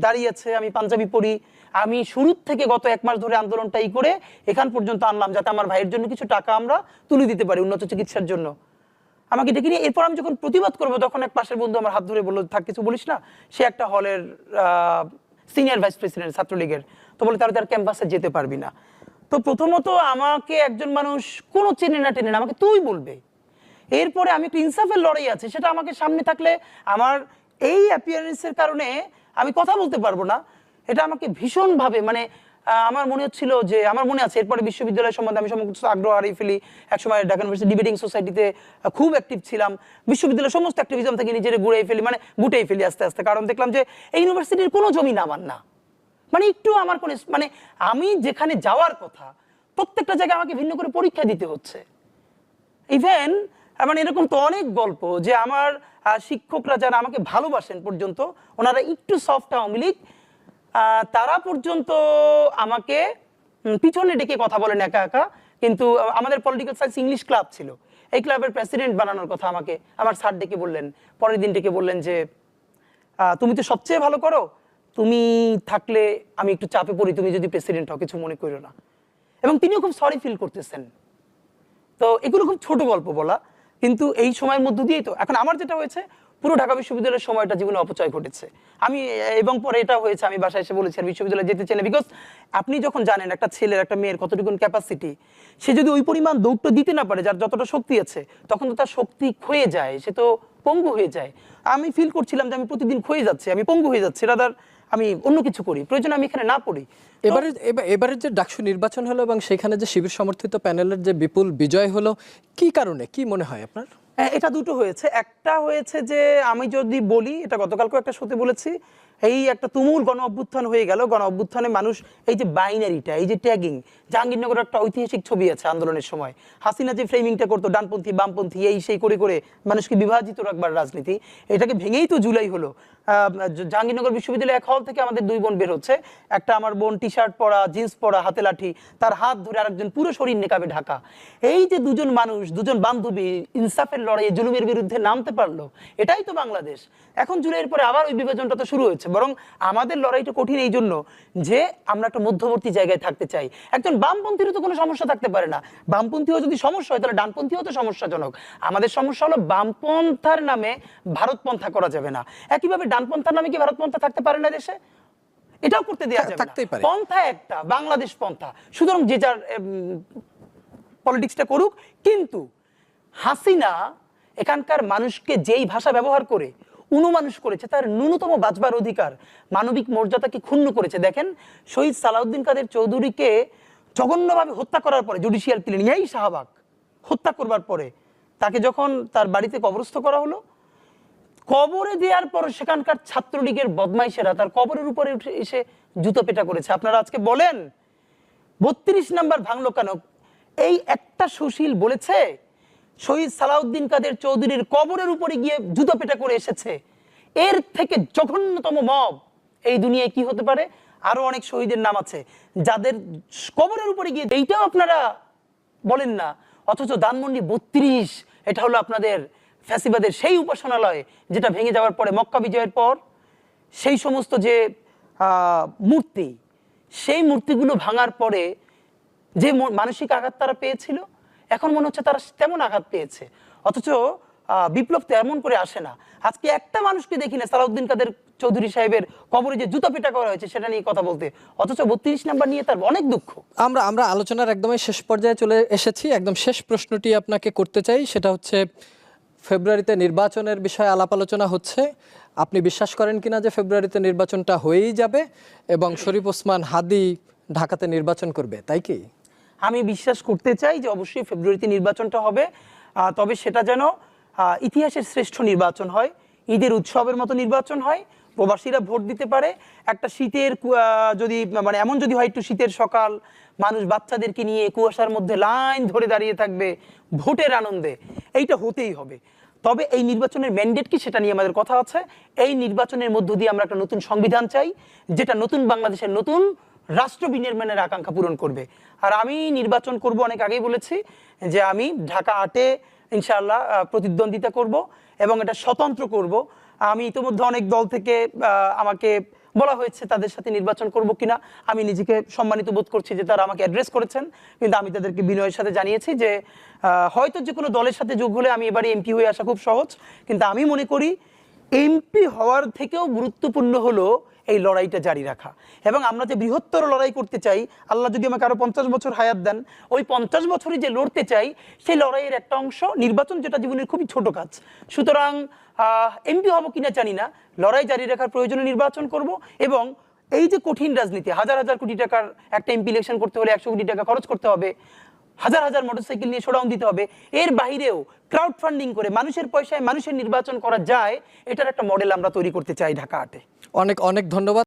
দাঁড়িয়ে আছে, আমি পাঞ্জাবি পরি, আমি শুরুর থেকে গত 1 মাস ধরে আন্দোলনটাই করে এখান পর্যন্ত আনলাম যাতে আমার ভাইয়ের জন্য কিছু টাকা আমরা তুলে দিতে পারি উন্নত চিকিৎসার জন্য। আমাকে ডেকে নিয়ে এরপর আমি যখন প্রতিবাদ করবো, তখন এক পাশের বন্ধু আমার হাত ধরে বললো থাক কিছু বলিস না, সে একটা হলের সিনিয়র ভাইস প্রেসিডেন্ট ছাত্রলীগের, তো বলে তার ক্যাম্পাসে যেতে পারবি না। তো প্রথমত আমাকে একজন মানুষ কোনো চেনে না টেনে না আমাকে তুই বলবে, এরপরে আমি একটু ইনসাফের লড়াই আছে, সেটা আমাকে সামনে থাকলে আমার এই অ্যাপিয়ারেন্সের কারণে আমি কথা বলতে পারবো না, এটা আমাকে ভীষণভাবে মানে আমার মনে হচ্ছিল যে আমার মনে আছে এরপরে বিশ্ববিদ্যালয় সম্বন্ধে আমি সমস্ত আগ্রহ হারিয়ে ফেলি। একসময় ঢাকা ইউনিভার্সিটি ডিবেটিং সোসাইটিতে খুব অ্যাক্টিভ ছিলাম, বিশ্ববিদ্যালয়ের সমস্ত অ্যাক্টিভিজম থেকে নিজের গুটিয়ে ফেলি আস্তে আস্তে, কারণ দেখলাম যে এই ইউনিভার্সিটির কোনো জমি না আমার না, মানে একটু আমার কোনো মানে আমি যেখানে যাওয়ার কথা প্রত্যেকটা জায়গায় আমাকে ভিন্ন করে পরীক্ষা দিতে হচ্ছে। ইভেন মানে এরকম তো অনেক গল্প যে আমার শিক্ষকরা যারা আমাকে ভালোবাসেন পর্যন্ত, ওনারা একটু সফট আওয়ামী লীগ, তারা পর্যন্ত আমাকে পিছনে ডেকে কথা বলেন একা একা। কিন্তু আমাদের পলিটিক্যাল সায়েন্স ইংলিশ ক্লাব ছিল, এই ক্লাবের প্রেসিডেন্ট বানানোর কথা আমাকে আমার স্যার ডেকে বললেন, পরের দিন ডেকে বললেন যে তুমি তো সবচেয়ে ভালো করো, তুমি থাকলে আমি একটু চাপে পড়ি, তুমি যদি প্রেসিডেন্ট হও কিছু মনে করো না। এবং তিনিও খুব সরি ফিল করতেছেন। তো এগুলো খুব ছোট গল্প বলা, কিন্তু এই সময়ের মধ্য দিয়েই তো এখন আমার যেটা হয়েছে, পুরো ঢাকা বিশ্ববিদ্যালয়ের সময়টা জীবনে অপচয় ঘটেছে আমি। এবং পরে এটা হয়েছে, আমি বাসায় এসে বলেছি আর বিশ্ববিদ্যালয়ে যেতে চাই না, বিকজ আপনি যখন জানেন একটা ছেলের একটা মেয়ের কতটুকু ক্যাপাসিটি, সে যদি ওই পরিমাণ দৌড়টা দিতে না পারে যার যতটা শক্তি আছে, তখন তো তার শক্তি ক্ষয়ে যায়, সে তো পঙ্গু হয়ে যায়। আমি ফিল করছিলাম যে আমি প্রতিদিন ক্ষয়ে যাচ্ছি, আমি পঙ্গু হয়ে যাচ্ছি, রাদার আমি অন্য কিছু করি, প্রয়োজন আমি এখানে না পড়ি। এবারে যে ডাকসু নির্বাচন হলো এবং সেখানে যে শিবির সমর্থিত প্যানেলের যে বিপুল বিজয় হলো, কি কারণে, কি মনে হয় আপনার? এটা দুটো হয়েছে, একটা হয়েছে যে আমি যদি বলি, এটা গতকালকেও একটা শোতে বলেছি, এই একটা তুমুল গণ অভ্যুত্থান হয়ে গেল। গণ অভ্যুত্থানে মানুষ এই যে বাইনারিটা, এই যে ট্যাগিং, জাহাঙ্গীরনগরের একটা ঐতিহাসিক ছবি আছে আন্দোলনের সময়, হাসিনা যে ফ্রেমিংটা করতো ডানপন্থী বামপন্থী এই সেই করে করে মানুষকে বিভাজিত রাখবার রাজনীতি, এটাকে ভেঙেই তো জুলাই হলো। জাহাঙ্গীরনগর বিশ্ববিদ্যালয় এক হল থেকে আমাদের 2 বোন বের হচ্ছে, একটা আমার বোন টি শার্ট পরা, জিন্স পরা, হাতে লাঠি, তার হাত ধরে আরেকজন পুরো শরীর নেকাবে ঢাকা। এই যে দুজন মানুষ, দুজন বান্ধবী ইনসাফের লড়াইয়ে জুলুমের বিরুদ্ধে নামতে পারলো, এটাই তো বাংলাদেশ। এখন জুলাইয়ের পরে আবার ওই বিভাজনটা তো শুরু হয়েছে, বরং আমাদের লড়াইটা কঠিন এই জন্য যে আমরা একটা মধ্যবর্তী জায়গায় থাকতে চাই। একজন বামপন্থীরও তো কোনো সমস্যা থাকতে পারে না, বামপন্থীও যদি সমস্যা হয় তাহলে ডানপন্থীও তো সমস্যাজনক। আমাদের সমস্যা হলো বামপন্থার নামে ভারতপন্থা করা যাবে না, একইভাবে ডানপন্থার নামে কি ভারতপন্থা থাকতে পারে না দেশে? এটাও করতে দেওয়া যাবে না। পন্থা একটা, বাংলাদেশ পন্থা, সুতরাং যে যার পলিটিক্সটা করুক। কিন্তু হাসিনা এখানকার মানুষকে যেই ভাষা ব্যবহার করে উনুমানুষ করেছে, তার ন্যূনতম বাঁচবার অধিকার, মানবিক মর্যাদাকে ক্ষুণ্ণ করেছে। দেখেন, শহীদ সালাউদ্দিন কাদের চৌধুরীকে জঘন্যভাবে হত্যা করার পরে, জুডিশিয়াল কিলিং, এই শাহবাগ হত্যা করবার পরে তাকে যখন তার বাড়িতে কবরস্থ করা হলো, কবরে দেওয়ার পর সেখানকার ছাত্রলীগের বদমাইশেরা তার কবরের উপরে উঠে এসে জুতো পেটা করেছে। আপনারা আজকে বলেন 32 নাম্বার ভাঙলো কেন? এই একটা সুশীল বলেছে শহীদ সালাউদ্দিন কাদের চৌধুরীর কবরের উপরে গিয়ে জুতো পেটা করে এসেছে। এর থেকে জঘন্যতম মব এই দুনিয়ায় কি হতে পারে? আরো অনেক শহীদের নাম আছে যাদের কবরের উপরে গিয়ে, এইটাও আপনারা বলেন না। অথচ ধানমন্ডি 32, এটা হলো আপনাদের ফ্যাসিবাদের সেই উপাসনালয় যেটা ভেঙে যাওয়ার পরে, মক্কা বিজয়ের পর সেই সমস্ত যে মূর্তি, সেই মূর্তিগুলো ভাঙার পরে যে মানসিক আঘাত তারা পেয়েছিল, এখন মনে হচ্ছে তারা তেমন আঘাত পেয়েছে। অথচ বিপ্লব তো এমন করে আসে না। আজকে একটা মানুষকে দেখি না সালাউদ্দিন কাদের চৌধুরী সাহেবের কবরে যে জুতা পেটা করা হয়েছে সেটা নিয়ে কথা বলতে, অথচ 32 নাম্বার নিয়ে তার অনেক দুঃখ। আমরা আলোচনার একদমই শেষ পর্যায়ে চলে এসেছি। একদম শেষ প্রশ্নটি আপনাকে করতে চাই, সেটা হচ্ছে ফেব্রুয়ারিতে নির্বাচনের বিষয়ে আলাপ আলোচনা হচ্ছে। আপনি বিশ্বাস করেন কিনা যে ফেব্রুয়ারিতে নির্বাচনটা হয়েই যাবে এবং শরীফ ওসমান হাদি ঢাকাতে নির্বাচন করবে, তাই কি? আমি বিশ্বাস করতে চাই যে অবশ্যই ফেব্রুয়ারিতে নির্বাচনটা হবে, তবে সেটা যেন ইতিহাসের শ্রেষ্ঠ নির্বাচন হয়, ঈদের উৎসবের মতো নির্বাচন হয়, প্রবাসীরা ভোট দিতে পারে। একটা শীতের যদি মানে এমন যদি হয়, একটু শীতের সকাল, মানুষ বাচ্চাদেরকে নিয়ে কুয়াশার মধ্যে লাইন ধরে দাঁড়িয়ে থাকবে ভোটের আনন্দে, এইটা হতেই হবে। তবে এই নির্বাচনের ম্যান্ডেট কি সেটা নিয়ে আমাদের কথা আছে। এই নির্বাচনের মধ্য দিয়ে আমরা একটা নতুন সংবিধান চাই, যেটা নতুন বাংলাদেশের নতুন রাষ্ট্র বিনির্মাণের আকাঙ্ক্ষা পূরণ করবে। আর আমি নির্বাচন করব, অনেক আগেই বলেছি যে আমি ঢাকা 8-এ ইনশাআল্লাহ প্রতিদ্বন্দ্বিতা করব এবং এটা স্বতন্ত্র করব। আমি ইতিমধ্যে অনেক দল থেকে আমাকে বলা হয়েছে তাদের সাথে নির্বাচন করব কিনা। আমি নিজেকে সম্মানিত বোধ করছি যে তারা আমাকে অ্যাড্রেস করেছেন, কিন্তু আমি তাদেরকে বিনয়ের সাথে জানিয়েছি যে হয়তো যে কোনো দলের সাথে যোগ হলে আমি এবারে এমপি হয়ে আসা খুব সহজ, কিন্তু আমি মনে করি এমপি হওয়ার থেকেও গুরুত্বপূর্ণ হলো এই লড়াইটা জারি রাখা। এবং আমরা যে বৃহত্তর লড়াই করতে চাই, আল্লাহ যদি আমাকে আরো 50 বছর হায়াত দেন, ওই 50 বছরই যে লড়তে চাই, সেই লড়াইয়ের একটা অংশ নির্বাচন, যেটা জীবনের খুবই ছোট কাজ। সুতরাং এমপি হবো কিনা জানি না, লড়াই জারি রাখার প্রয়োজনে নির্বাচন করব। এবং এই যে কঠিন রাজনীতি, হাজার হাজার কোটি টাকার একটা এমপি ইলেকশন করতে হলে 100 কোটি টাকা খরচ করতে হবে, হাজার হাজার মোটরসাইকেল নিয়ে শোডাউন দিতে হবে, এর বাইরেও ক্রাউড ফান্ডিং করে মানুষের পয়সায় মানুষের নির্বাচন করা যায়, এটার একটা মডেল আমরা তৈরি করতে চাই ঢাকা 8-এ। অনেক অনেক ধন্যবাদ।